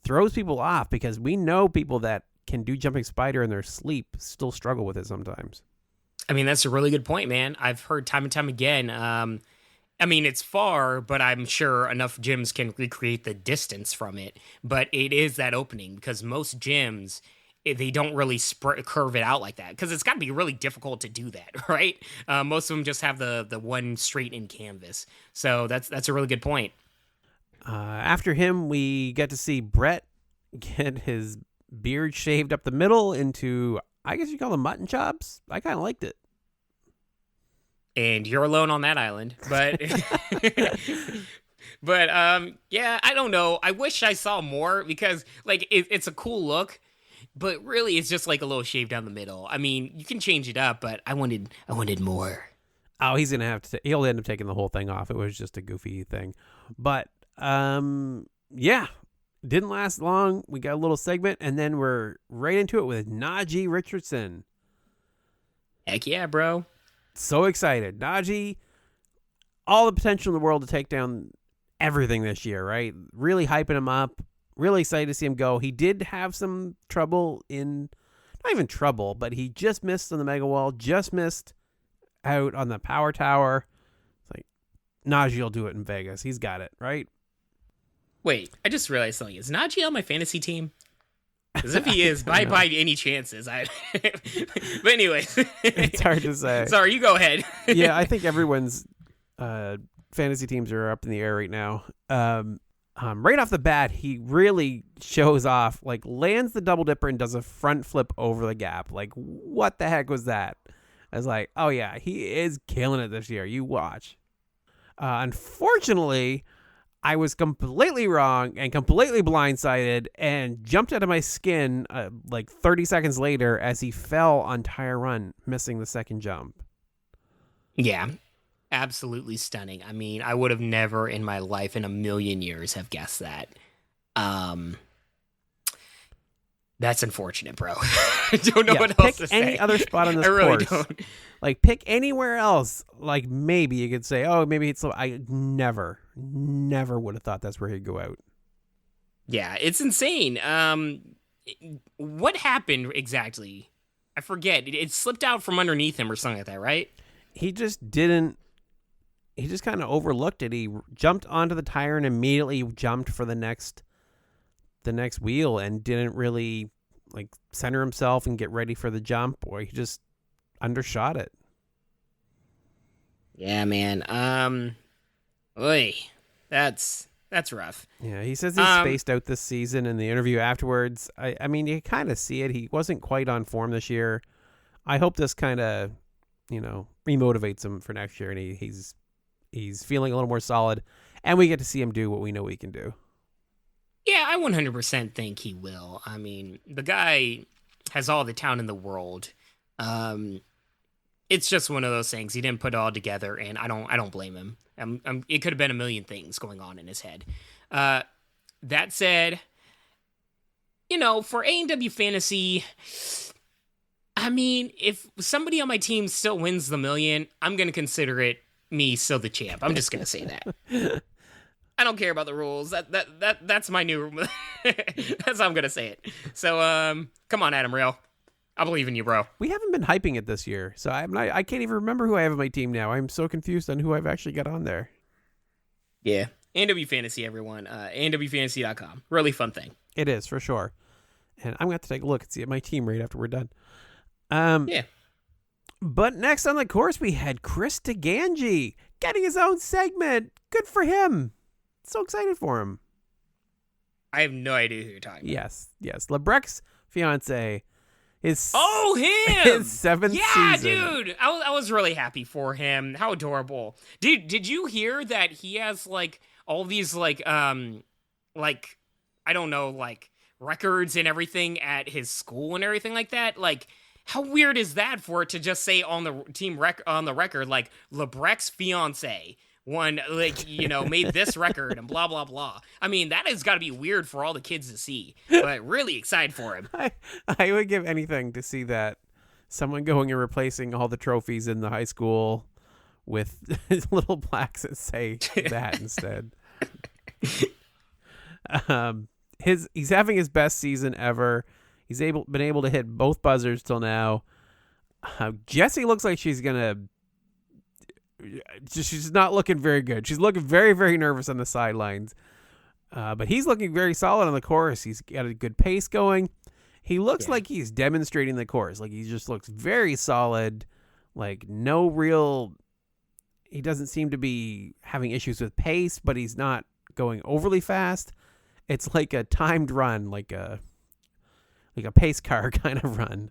throws people off, because we know people that can do Jumping Spider in their sleep still struggle with it sometimes. I mean, that's a really good point, man. I've heard time and time again. I mean, it's far, but I'm sure enough gyms can recreate the distance from it. But it is that opening, because most gyms, they don't really curve it out like that, because it's got to be really difficult to do that, right? Most of them just have the one straight in canvas. So that's a really good point. After him, we get to see Brett get his beard shaved up the middle into, I guess you call them mutton chops. I kind of liked it. And you're alone on that island, but yeah, I don't know. I wish I saw more, because like it's a cool look, but really it's just like a little shave down the middle. I mean, you can change it up, but I wanted more. Oh, he's gonna have to. He'll end up taking the whole thing off. It was just a goofy thing, but yeah, didn't last long. We got a little segment, and then we're right into it with Najee Richardson. Heck yeah, bro. So excited. Najee, all the potential in the world to take down everything this year, right? Really hyping him up. Really excited to see him go. He did have some trouble not even trouble, but he just missed on the Mega Wall, just missed out on the Power Tower. It's like, Najee will do it in Vegas. He's got it, right? Wait, I just realized something. Is Najee on my fantasy team? Because if he is, by any chances, but anyways, it's hard to say. Sorry, you go ahead. Yeah, I think everyone's fantasy teams are up in the air right now. Right off the bat, he really shows off, like lands the double dipper and does a front flip over the gap. Like, what the heck was that? I was like, oh yeah, he is killing it this year. You watch. Unfortunately, I was completely wrong and completely blindsided and jumped out of my skin like 30 seconds later as he fell on tire run, missing the second jump. Yeah, absolutely stunning. I mean, I would have never in my life in a million years have guessed that. That's unfortunate, bro. I don't know what else to say. Pick any other spot on this course. Really don't. Like, pick anywhere else. Like, maybe you could say, oh, maybe it's... I never would have thought that's where he'd go out. Yeah, it's insane. What happened exactly? I forget. It slipped out from underneath him or something like that, right? He just didn't... He just kind of overlooked it. He jumped onto the tire and immediately jumped for the next wheel and didn't really like center himself and get ready for the jump, or he just undershot it. Yeah, man. Oy, that's rough. Yeah, he says he's spaced out this season in the interview afterwards. I mean, you kind of see it. He wasn't quite on form this year. I hope this kind of, remotivates him for next year, and he's feeling a little more solid, and we get to see him do what we know he can do. Yeah, I 100% think he will. I mean, the guy has all the talent in the world. It's just one of those things. He didn't put it all together, and I don't blame him. It could have been a million things going on in his head. That said, for ANW Fantasy, I mean, if somebody on my team still wins the million, I'm going to consider it me still the champ. I'm just going to say that. I don't care about the rules. That's my new. That's how I'm going to say it. So, come on, Adam Rayl. I believe in you, bro. We haven't been hyping it this year, so I can't even remember who I have on my team now. I'm so confused on who I've actually got on there. Yeah. ANW Fantasy, everyone. ANWFantasy.com. Really fun thing. It is, for sure. And I'm going to have to take a look and see my team right after we're done. Yeah. But next on the course, we had Chris Digangi getting his own segment. Good for him. So excited for him. I have no idea who you're talking about. Yes. Labreck's fiance. Him! His seventh season. Yeah, dude! I was really happy for him. How adorable. Dude, did you hear that he has, all these, I don't know, records and everything at his school and everything like that? How weird is that for it to just say on the team on the record, Labreck's fiance made this record and blah, blah, blah. I mean, that has got to be weird for all the kids to see, but really excited for him. I would give anything to see that. Someone going and replacing all the trophies in the high school with little plaques that say that instead. He's having his best season ever. He's been able to hit both buzzers till now. Jessie looks like she's not looking very good. She's looking very, very nervous on the sidelines. But he's looking very solid on the course. He's got a good pace going. He looks like he's demonstrating the course. He just looks very solid. He doesn't seem to be having issues with pace, but he's not going overly fast. It's like a timed run, like a pace car kind of run.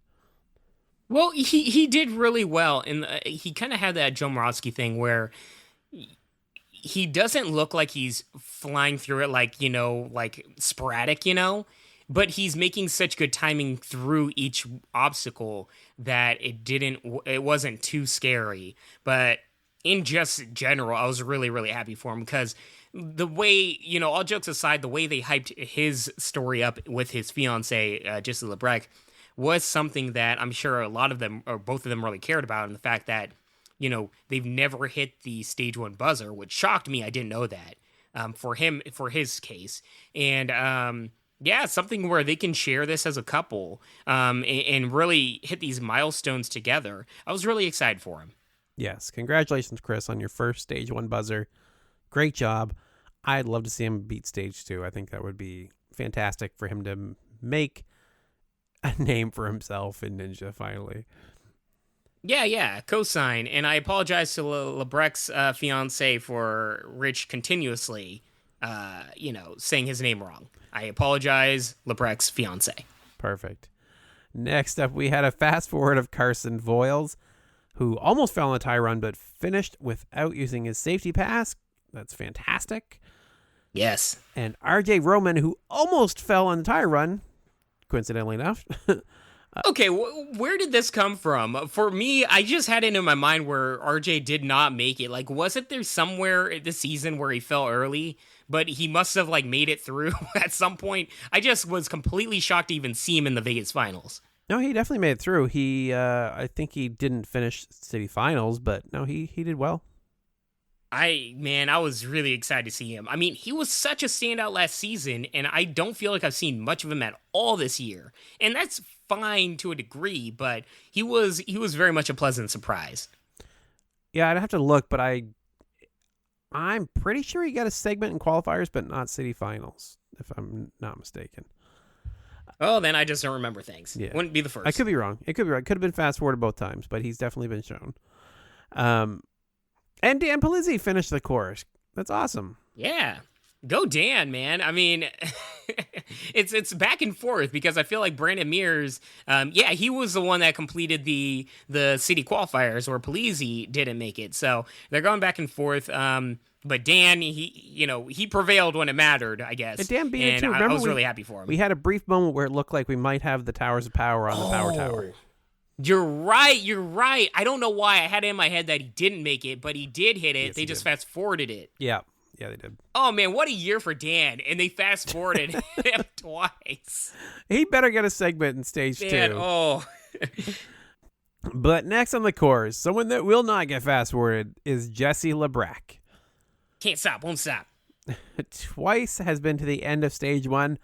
Well, he did really well, and he kind of had that Joe Moravsky thing where he doesn't look like he's flying through it sporadic, but he's making such good timing through each obstacle that it wasn't too scary. But in just general, I was really, really happy for him because the way, all jokes aside, the way they hyped his story up with his fiance, Jessie Labreck, was something that I'm sure a lot of them, or both of them, really cared about. And the fact that, they've never hit the stage 1 buzzer, which shocked me. I didn't know that for his case. And something where they can share this as a couple and really hit these milestones together. I was really excited for him. Yes. Congratulations, Chris, on your first stage 1 buzzer. Great job. I'd love to see him beat stage 2. I think that would be fantastic for him to make a name for himself in Ninja finally. Yeah, cosign. And I apologize to Labreck's fiance for Rich continuously, saying his name wrong. I apologize, Labreck's fiance. Perfect. Next up, we had a fast forward of Carson Voiles, who almost fell on a tie run, but finished without using his safety pass. That's fantastic. Yes. And RJ Roman, who almost fell on the tie run, coincidentally enough. Okay, where did this come from? For me, I just had it in my mind where RJ did not make it. Wasn't there somewhere this season where he fell early, but he must have made it through at some point? I just was completely shocked to even see him in the Vegas finals. No, he definitely made it through. I think he didn't finish city finals, but no, he did well. I was really excited to see him. I mean, he was such a standout last season, and I don't feel like I've seen much of him at all this year. And that's fine to a degree, but he was very much a pleasant surprise. Yeah, I'd have to look, but I'm pretty sure he got a segment in qualifiers, but not city finals, if I'm not mistaken. Oh, then I just don't remember things. Yeah. Wouldn't be the first. I could be wrong. It could be right. Could have been fast forwarded both times, but he's definitely been shown. And Dan Palizzi finished the course. That's awesome. Yeah. Go Dan, man. I mean, it's back and forth because I feel like Brandon Mears, he was the one that completed the city qualifiers where Palizzi didn't make it. So they're going back and forth. But Dan, he prevailed when it mattered, I guess. And Dan beat it too. I was really happy for him. We had a brief moment where it looked like we might have the Towers of Power on the Power Tower. You're right. I don't know why. I had it in my head that he didn't make it, but he did hit it. Yes, they just fast-forwarded it. Yeah, they did. Oh, man, what a year for Dan. And they fast-forwarded him twice. He better get a segment in stage 2. Oh. But next on the course, someone that will not get fast-forwarded is Jessie Labreck. Can't stop, won't stop. Twice has been to the end of stage 1,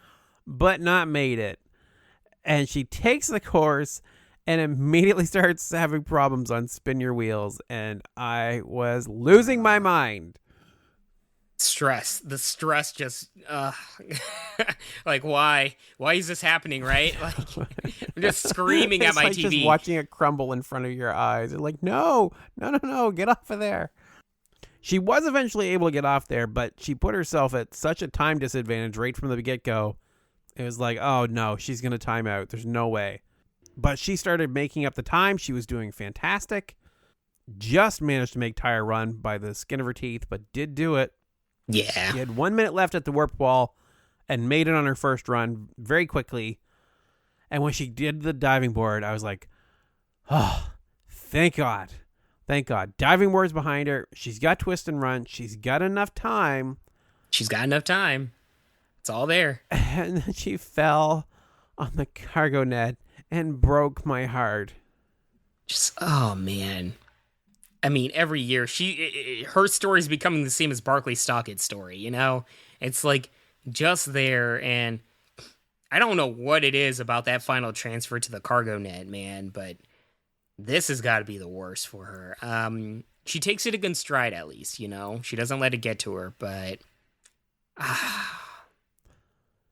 but not made it. And she takes the course and immediately starts having problems on spin your wheels. And I was losing my mind. The stress just like why is this happening, right? Like I'm just screaming at my like TV, just watching it crumble in front of your eyes. You're like, no, get off of there. She was eventually able to get off there, but she put herself at such a time disadvantage right from the get-go. It was like, oh no, she's gonna time out, there's no way. But she started making up the time. She was doing fantastic, just managed to make tire run by the skin of her teeth, but did do it. Yeah. She had 1 minute left at the warp wall and made it on her first run very quickly. And when she did the diving board, I was like, oh, thank God. Thank God. Diving board's behind her. She's got twist and run. She's got enough time. It's all there. And then she fell on the cargo net and broke my heart. Just, oh, man. I mean, every year, her story is becoming the same as Barclay Stockett's story, you know? It's like just there, and I don't know what it is about that final transfer to the cargo net, man, but this has got to be the worst for her. She takes it against stride, at least, you know? She doesn't let it get to her, but I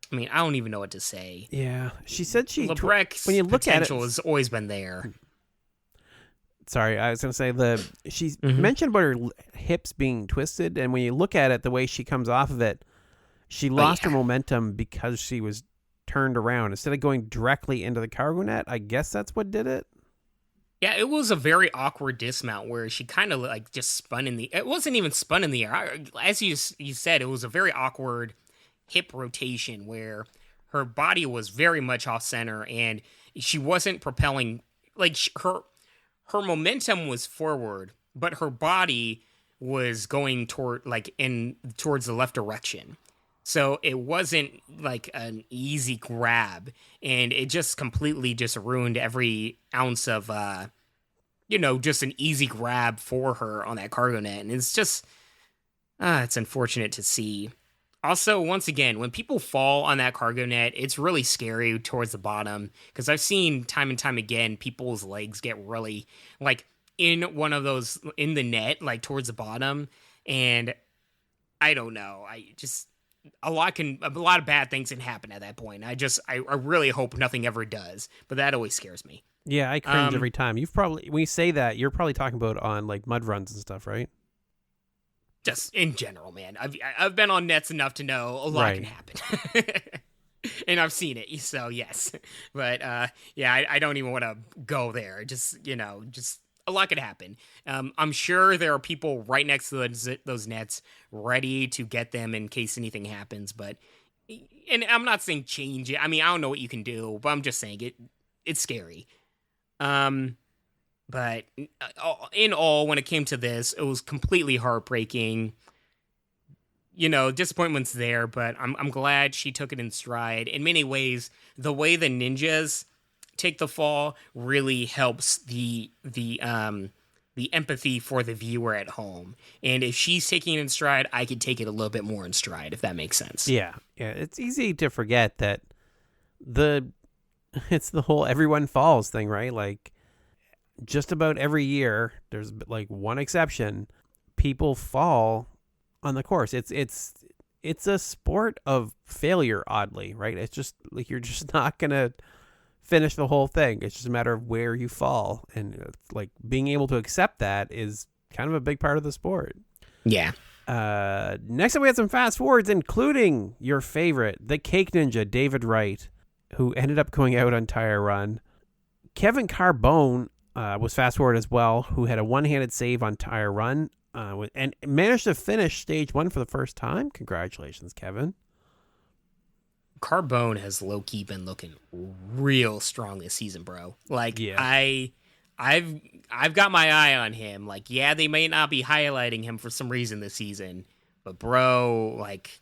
mean, I don't even know what to say. Yeah, she said Labreck's when you look potential at it, has always been there. Sorry, I was going to say she mentioned about her hips being twisted, and when you look at it, the way she comes off of it, she lost her momentum because she was turned around. Instead of going directly into the cargo net, I guess that's what did it. Yeah, it was a very awkward dismount where she kind of like just spun in the... It wasn't even spun in the air. As you said, it was a very awkward hip rotation where her body was very much off center and she wasn't propelling... Like her momentum was forward, but her body was going towards the left direction. So it wasn't like an easy grab, and it just completely just ruined every ounce of, just an easy grab for her on that cargo net. And it's just, it's unfortunate to see. Also, once again, when people fall on that cargo net, it's really scary towards the bottom, because I've seen time and time again people's legs get really, like, in one of those, in the net, like, towards the bottom, and I don't know, a lot of bad things can happen at that point. I really hope nothing ever does, but that always scares me. Yeah, I cringe every time. When you say that, you're probably talking about on, like, mud runs and stuff, right? Just in general, man. I've been on nets enough to know a lot can happen. And I've seen it, so yes. But I don't even want to go there. Just a lot could happen. I'm sure there are people right next to those nets ready to get them in case anything happens. But, and I'm not saying change it. I mean, I don't know what you can do, but I'm just saying it's scary. But in all, when it came to this, it was completely heartbreaking. Disappointment's there, but I'm glad she took it in stride. In many ways, the way the ninjas take the fall really helps the empathy for the viewer at home. And if she's taking it in stride, I could take it a little bit more in stride, if that makes sense. Yeah. It's easy to forget that it's the whole everyone falls thing, right? Like, just about every year, there's like one exception, people fall on the course. It's a sport of failure, oddly, right? It's just like you're just not gonna finish the whole thing. It's just a matter of where you fall, and like being able to accept that is kind of a big part of the sport. Yeah. Next up, we had some fast forwards, including your favorite, the Cake Ninja, David Wright, who ended up going out on tire run. Kevin Carbone was fast forward as well, who had a one-handed save on tire run. and managed to finish stage 1 for the first time. Congratulations, Kevin. Carbone has low-key been looking real strong this season, bro. Like, Yeah. I've got my eye on him. Like, yeah, they may not be highlighting him for some reason this season, but bro, like,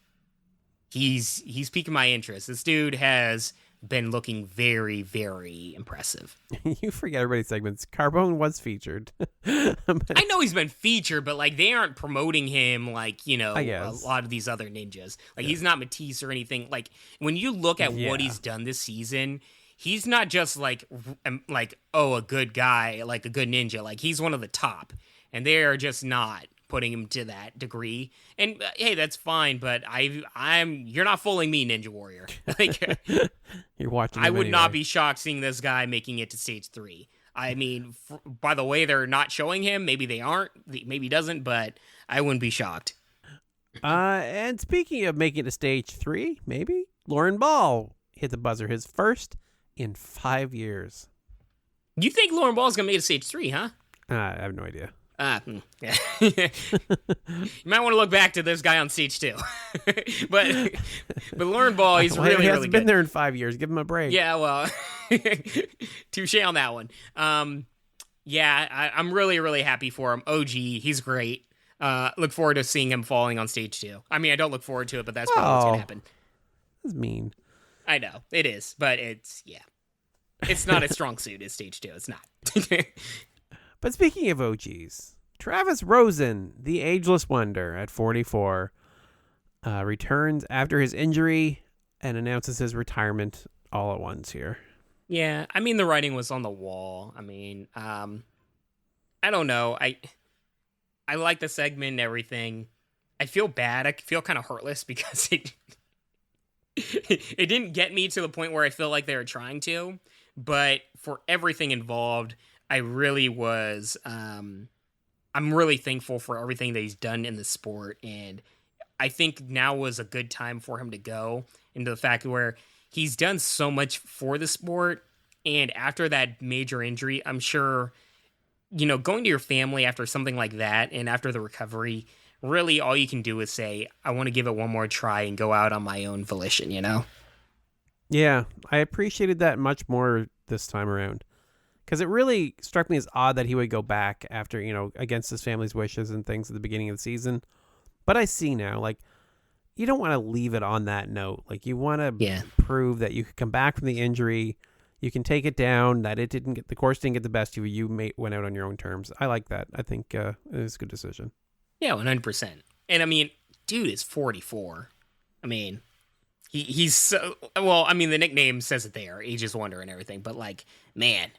he's piquing my interest. This dude has been looking very, very impressive. You forget everybody's segments. Carbone was featured. I know he's been featured, but like they aren't promoting him like, you know, a lot of these other ninjas. Like he's not Matisse or anything. Like when you look at what he's done this season, he's not just like a good guy, like a good ninja. Like he's one of the top, and they are just not putting him to that degree. And hey, that's fine, but you're not fooling me, Ninja Warrior. Like you're watching. I would not be shocked seeing this guy making it to stage 3. I mean, by the way, they're not showing him. Maybe they aren't. Maybe he doesn't, but I wouldn't be shocked. And speaking of making it to stage 3, maybe Lauren Ball hit the buzzer, his first in 5 years. You think Lauren Ball is gonna make it to stage 3, huh? I have no idea. Yeah. You might want to look back to this guy on stage 2. but Lauren Ball, he's really, he hasn't really been good. there in 5 years. Give him a break. Yeah, well, touche on that one. I'm really, really happy for him. OG, he's great. Look forward to seeing him falling on stage 2. I mean, I don't look forward to it, but that's probably what's gonna happen. That's mean. I know it is, but it's not a strong suit as stage 2. It's not. But speaking of OGs, Travis Rosen, the ageless wonder at 44, returns after his injury and announces his retirement all at once here. Yeah, I mean, the writing was on the wall. I mean, I don't know. I like the segment and everything. I feel bad. I feel kind of heartless because it didn't get me to the point where I feel like they were trying to. But for everything involved, I really was, I'm really thankful for everything that he's done in the sport. And I think now was a good time for him to go, into the fact where he's done so much for the sport. And after that major injury, I'm sure, you know, going to your family after something like that and after the recovery, really all you can do is say, I want to give it one more try and go out on my own volition, you know? Yeah, I appreciated that much more this time around. Because it really struck me as odd that he would go back after, you know, against his family's wishes and things at the beginning of the season. But I see now, like, you don't want to leave it on that note. Like, you want to prove that you could come back from the injury, you can take it down, that the course didn't get the best of you, went out on your own terms. I like that. I think it was a good decision. Yeah, 100%. And I mean, dude is 44. I mean, he's so, well, I mean, the nickname says it there, Ageless Wonder and everything, but like, man,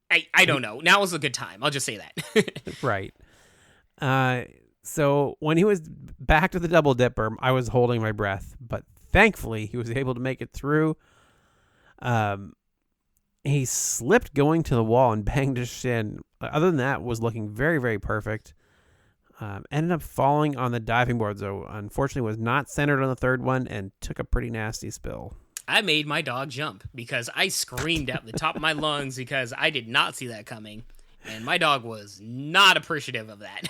I don't know. Now is a good time. I'll just say that. Right. So when he was back to the double dipper, I was holding my breath, but thankfully he was able to make it through. He slipped going to the wall and banged his shin. Other than that, was looking very, very perfect. Ended up falling on the diving board, though. Unfortunately, was not centered on the third one and took a pretty nasty spill. I made my dog jump because I screamed at the top of my lungs because I did not see that coming. And my dog was not appreciative of that.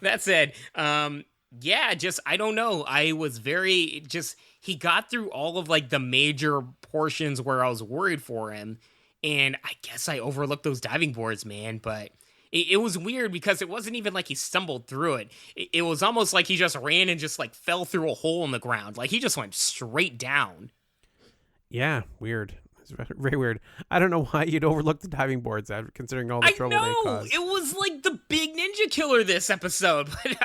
That said, I don't know. I was he got through all of like the major portions where I was worried for him. And I guess I overlooked those diving boards, man. But it was weird because it wasn't even like he stumbled through it. It was almost like he just ran and just like fell through a hole in the ground. Like he just went straight down. Yeah, weird. It's very weird. I don't know why you'd overlook the diving boards considering all the trouble they caused. It was like the big ninja killer this episode. But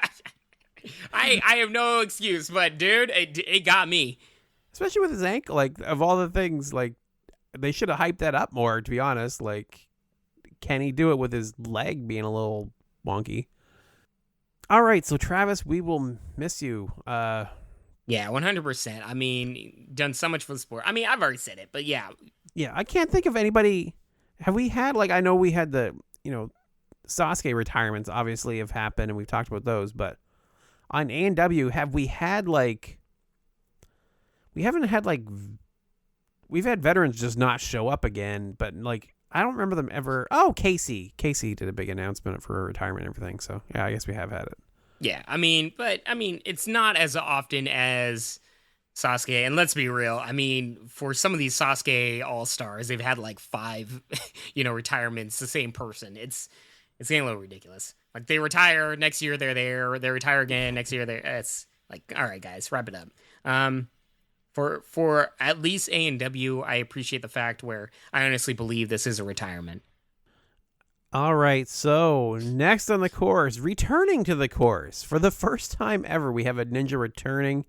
I have no excuse. But dude, it got me. Especially with his ankle. Like of all the things, like they should have hyped that up more. To be honest, like can he do it with his leg being a little wonky? All right, so Travis, we will miss you. Yeah, 100%. I mean, done so much for the sport. I mean, I've already said it, but yeah. Yeah, I can't think of anybody. Have we had, like, I know we had the, you know, Sasuke retirements obviously have happened, and we've talked about those, but on ANW, have we had, like, we haven't had, like, we've had veterans just not show up again, but, like, I don't remember them ever. Oh, Casey did a big announcement for her retirement and everything. So yeah, I guess we have had it. Yeah, it's not as often as Sasuke, and let's be real. I mean, for some of these Sasuke All-Stars, they've had like 5, retirements, the same person. It's getting a little ridiculous. Like, they retire, next year they're there, they retire again, next year they're, it's like, all right, guys, wrap it up. For at least ANW, I appreciate the fact where I honestly believe this is a retirement. All right, so next on the course, returning to the course. For the first time ever, we have a ninja returning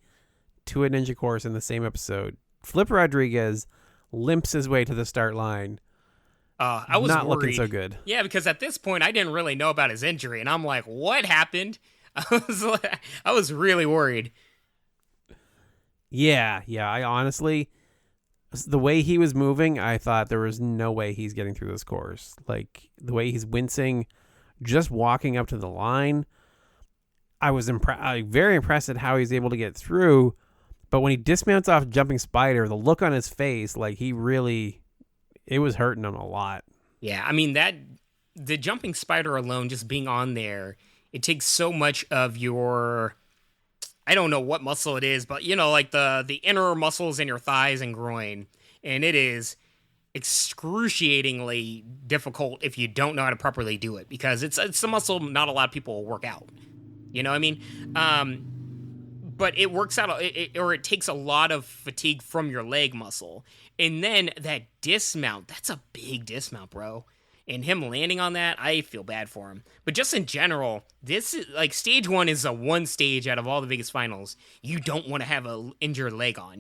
to a ninja course in the same episode. Flip Rodriguez limps his way to the start line. I was not worried. looking so good. Yeah, because at this point, I didn't really know about his injury, and I'm like, what happened? I was really worried. Yeah, I honestly, the way he was moving, I thought there was no way he's getting through this course. Like, the way he's wincing, just walking up to the line, I was very impressed at how he's able to get through. But when he dismounts off Jumping Spider, the look on his face, like, it was hurting him a lot. Yeah, I mean, the Jumping Spider alone, just being on there, it takes so much of your, I don't know what muscle it is, but, like the inner muscles in your thighs and groin. And it is excruciatingly difficult if you don't know how to properly do it, because it's a muscle not a lot of people will work out. You know what I mean? But it works out, it takes a lot of fatigue from your leg muscle. And then that dismount, that's a big dismount, bro. And him landing on that, I feel bad for him. But just in general, this is like stage 1 is a one stage out of all the biggest finals you don't want to have an injured leg on,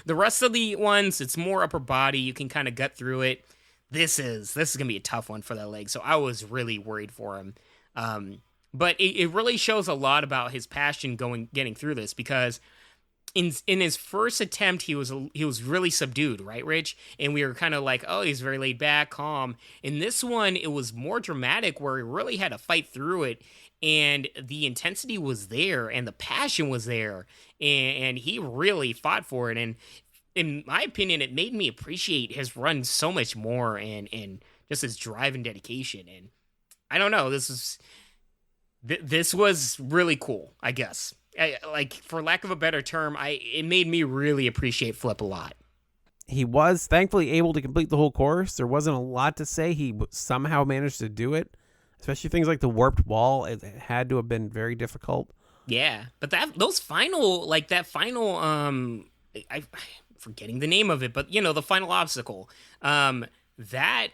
The rest of the ones, it's more upper body. You can kind of gut through it. This is going to be a tough one for that leg. So I was really worried for him. But it really shows a lot about his passion getting through this, because in his first attempt he was really subdued, right, Rich? And we were kind of like, oh, he's very laid back, calm. In this one, it was more dramatic, where he really had to fight through it, and the intensity was there and the passion was there, and he really fought for it. And in my opinion, it made me appreciate his run so much more, and just his drive and dedication. And I don't know, this was really cool, I guess. Like, for lack of a better term, it made me really appreciate Flip a lot. He was thankfully able to complete the whole course. There wasn't a lot to say. He somehow managed to do it, especially things like the warped wall. It had to have been very difficult. Yeah, but that final, I'm forgetting the name of it, but the final obstacle, that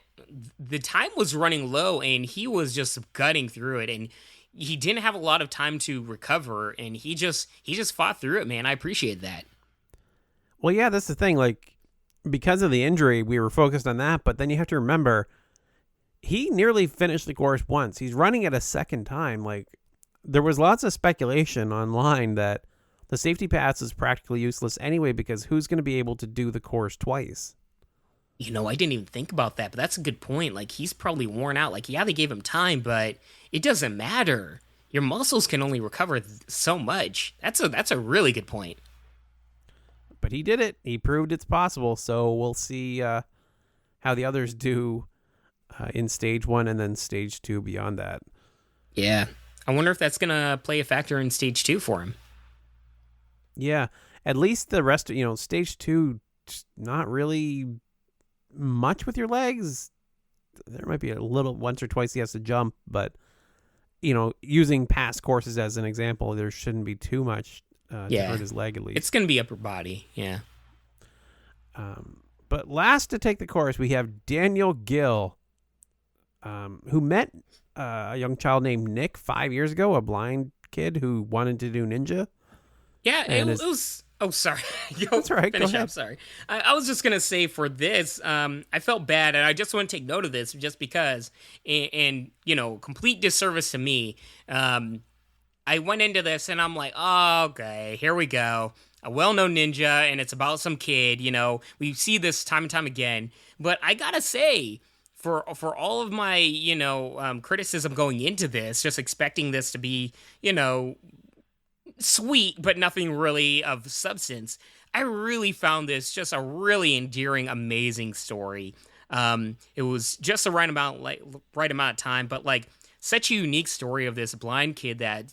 the time was running low, and he was just gutting through it, and he didn't have a lot of time to recover, and he just fought through it, man. I appreciate that. Well, yeah, that's the thing. Like, because of the injury, we were focused on that, but then you have to remember, he nearly finished the course once. He's running it a second time. Like, there was lots of speculation online that the safety pass is practically useless anyway, because who's going to be able to do the course twice? I didn't even think about that, but that's a good point. Like, he's probably worn out. Like, yeah, they gave him time, but it doesn't matter. Your muscles can only recover so much. That's a really good point. But he did it. He proved it's possible. So we'll see how the others do in stage 1 and then stage 2 beyond that. Yeah. I wonder if that's going to play a factor in stage 2 for him. Yeah. At least the rest of, stage 2, not really much with your legs. There might be a little once or twice he has to jump, but using past courses as an example, there shouldn't be too much to hurt his leg, at least. It's going to be upper body, yeah. But last to take the course, we have Daniel Gill, who met a young child named Nick 5 years ago, a blind kid who wanted to do ninja. Yeah, it was. Oh, sorry. That's all right. Finish Go ahead. up. Sorry. I was just gonna say for this, I felt bad, and I just want to take note of this just because, and complete disservice to me. I went into this and I'm like, oh, okay, here we go. A well-known ninja, and it's about some kid. We see this time and time again. But I gotta say, for all of my criticism going into this, just expecting this to be sweet, but nothing really of substance, I really found this just a really endearing, amazing story. It was just the right amount of time, but like such a unique story of this blind kid that,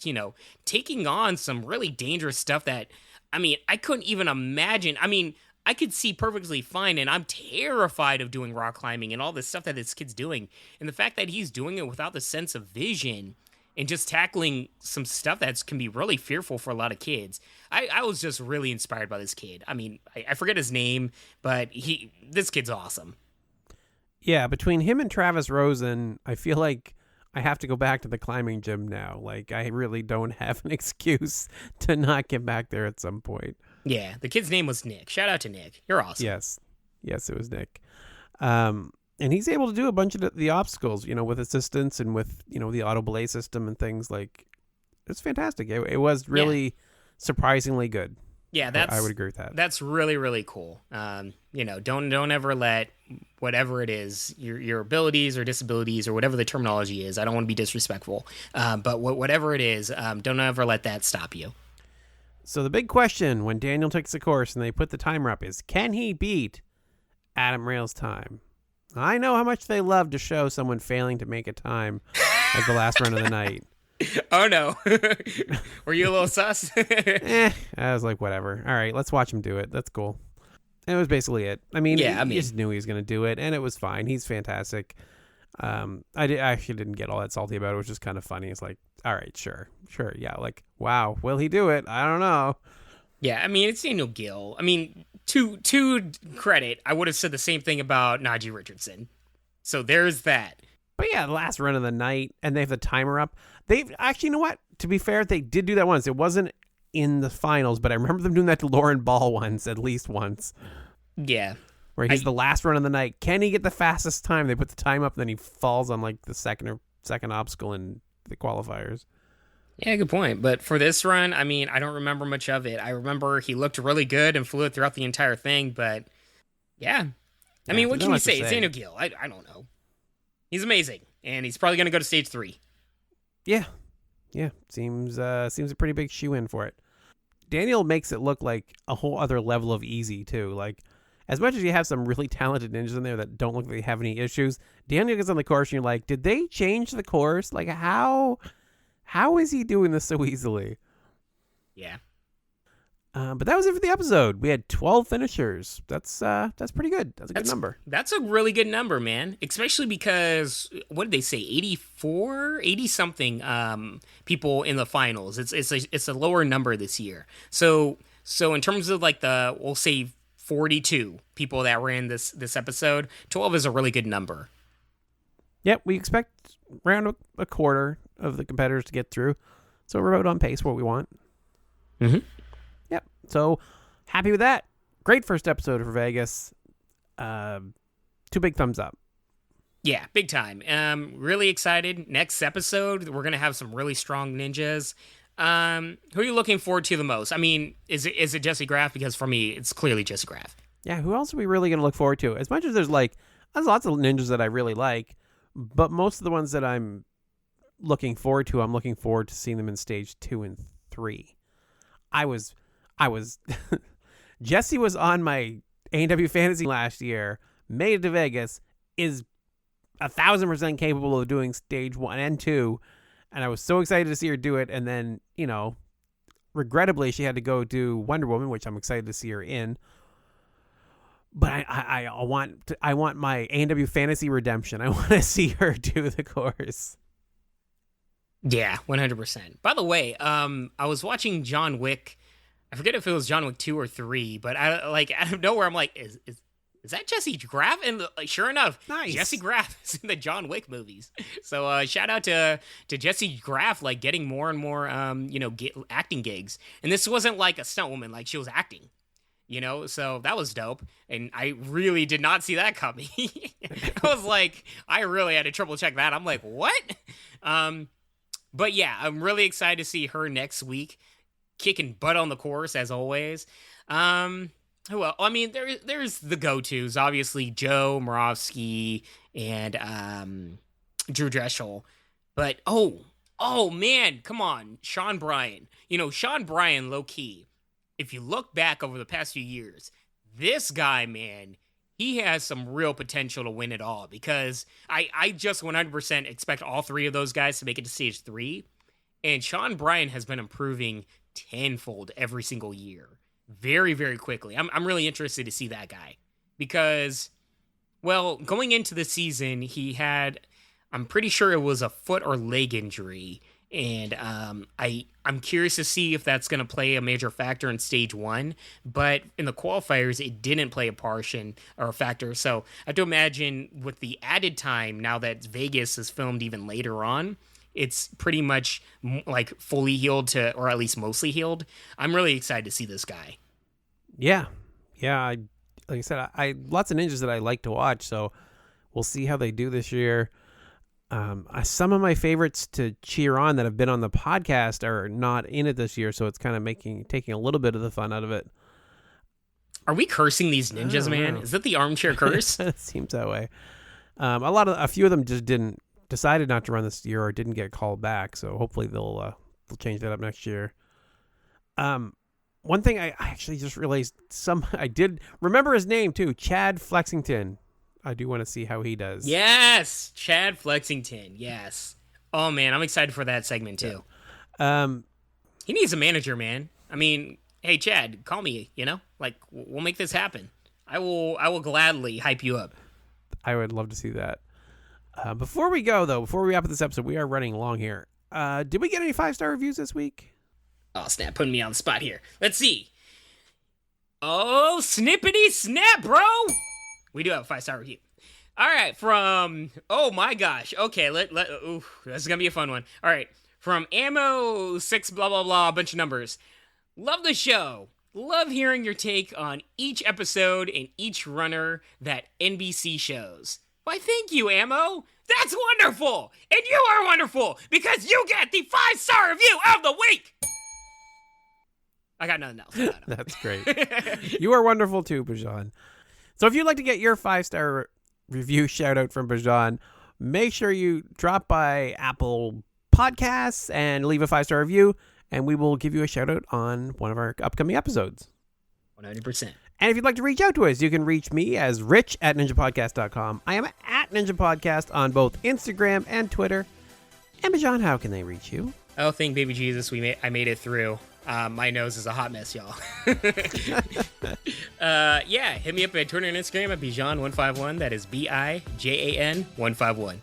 taking on some really dangerous stuff that, I mean, I couldn't even imagine. I mean, I could see perfectly fine, and I'm terrified of doing rock climbing and all this stuff that this kid's doing. And the fact that he's doing it without the sense of vision and just tackling some stuff that can be really fearful for a lot of kids. I was just really inspired by this kid. I mean, I forget his name, but this kid's awesome. Yeah, between him and Travis Rosen, I feel like I have to go back to the climbing gym now. Like, I really don't have an excuse to not get back there at some point. Yeah, the kid's name was Nick. Shout out to Nick. You're awesome. Yes, it was Nick. And he's able to do a bunch of the obstacles, with assistance and with, the auto belay system and things. Like, it's fantastic. It was really surprisingly good. Yeah, I would agree with that. That's really, really cool. Don't ever let whatever it is, your abilities or disabilities or whatever the terminology is. I don't want to be disrespectful, but whatever it is, don't ever let that stop you. So the big question when Daniel takes the course and they put the timer up is, can he beat Adam Rayl's time? I know how much they love to show someone failing to make a time as the last run of the night. Oh, no. Were you a little sus? I was like, whatever. All right, let's watch him do it. That's cool. And it was basically it. I mean, he just knew he was going to do it, and it was fine. He's fantastic. I actually didn't get all that salty about it. It was just kind of funny. It's like, all right, sure. Yeah, like, wow, will he do it? I don't know. Yeah, I mean, it's Daniel Gill. I mean, to credit, I would have said the same thing about Najee Richardson. So there's that. But yeah, the last run of the night, and they have the timer up. They've actually, you know what? To be fair, they did do that once. It wasn't in the finals, but I remember them doing that to Lauren Ball once, at least once. Yeah. Where he's the last run of the night. Can he get the fastest time? They put the time up, and then he falls on like the second obstacle in the qualifiers. Yeah, good point. But for this run, I mean, I don't remember much of it. I remember he looked really good and flew it throughout the entire thing, but yeah. I mean, what can you say? It's Daniel Gill. I don't know. He's amazing, and he's probably going to go to stage 3. Yeah. Seems a pretty big shoe-in for it. Daniel makes it look like a whole other level of easy, too. Like, as much as you have some really talented ninjas in there that don't look like they have any issues, Daniel gets on the course, and you're like, did they change the course? Like, how is he doing this so easily? Yeah. But that was it for the episode. We had 12 finishers. That's pretty good. That's a good number. That's a really good number, man. Especially because, what did they say, 80 something people in the finals. It's a lower number this year. So in terms of like we'll say 42 people that were in this episode, 12 is a really good number. Yep, we expect around a quarter of the competitors to get through. So we're about on pace for what we want. Mm-hmm. Yep. So happy with that. Great first episode for Vegas. 2 big thumbs up. Yeah, big time. Really excited. Next episode, we're going to have some really strong ninjas. Who are you looking forward to the most? I mean, is it Jesse Graff? Because for me, it's clearly Jesse Graff. Yeah, who else are we really going to look forward to? As much as there's lots of ninjas that I really like, but most of the ones that I'm looking forward to seeing them in stage 2 and 3. I was Jesse was on my ANW fantasy last year, made it to Vegas, is 1,000% capable of doing stage 1 and 2, and I was so excited to see her do it. And then, regrettably, she had to go do Wonder Woman, which I'm excited to see her in. But I want my ANW fantasy redemption. I want to see her do the course. Yeah, 100%. By the way, I was watching John Wick. I forget if it was John Wick 2 or 3, but out of nowhere, I'm like, is that Jesse Graff? And sure enough, nice. Jesse Graff is in the John Wick movies. So shout out to Jesse Graff, like getting more and more, acting gigs. And this wasn't like a stunt woman, like she was acting. So that was dope. And I really did not see that coming. I was like, I really had to triple check that. I'm like, what? But yeah, I'm really excited to see her next week, kicking butt on the course as always. Who else? I mean, there's the go-tos, obviously Joe Moravsky and Drew Dreschel. But oh man, come on, Sean Bryan. Sean Bryan, low key. If you look back over the past few years, this guy, man, he has some real potential to win it all, because I just 100% expect all three of those guys to make it to stage 3. And Sean Bryan has been improving tenfold every single year, very, very quickly. I'm really interested to see that guy, because, well, going into the season, he had, I'm pretty sure it was a foot or leg injury. And I'm curious to see if that's going to play a major factor in stage 1. But in the qualifiers, it didn't play a portion or a factor. So I have to imagine with the added time, now that Vegas is filmed even later on, it's pretty much like fully healed to, or at least mostly healed. I'm really excited to see this guy. Yeah. Like I said, I lots of ninjas that I like to watch. So we'll see how they do this year. Some of my favorites to cheer on that have been on the podcast are not in it this year, so it's kind of taking a little bit of the fun out of it. Are we cursing these ninjas, man? Is that the armchair curse? It seems that way. A few of them just decided not to run this year or didn't get called back, so hopefully they'll change that up next year. One thing I actually just realized, I did remember his name too, Chad Flexington. I do want to see how he does. Yes, Chad Flexington. Yes. Oh man, I'm excited for that segment too. Yeah. He needs a manager, man. I mean, hey Chad, call me. Like we'll make this happen. I will gladly hype you up. I would love to see that. Before we go though, before we wrap up this episode, we are running long here. Did we get any 5-star reviews this week? Oh snap! Putting me on the spot here. Let's see. Oh snippity snap, bro. We do have a 5-star review. All right, oh my gosh. Okay, this is going to be a fun one. All right, from Ammo6 blah, blah, blah, a bunch of numbers. Love the show. Love hearing your take on each episode and each runner that NBC shows. Why, thank you, Ammo. That's wonderful. And you are wonderful because you get the 5-star review of the week. I got nothing else. That's great. You are wonderful too, Bijan. So if you'd like to get your 5-star review shout out from Bijan, make sure you drop by Apple Podcasts and leave a 5-star review, and we will give you a shout out on one of our upcoming episodes. 100%. And if you'd like to reach out to us, you can reach me as rich@ninjapodcast.com. I am at Ninja Podcast on both Instagram and Twitter. And Bijan, how can they reach you? Oh, thank baby Jesus, I made it through. My nose is a hot mess, y'all. Yeah, hit me up at Twitter and Instagram at Bijan151. That is Bijan 151.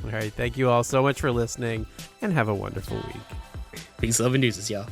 All right, thank you all so much for listening, and have a wonderful week. Peace, love, and deuces, y'all.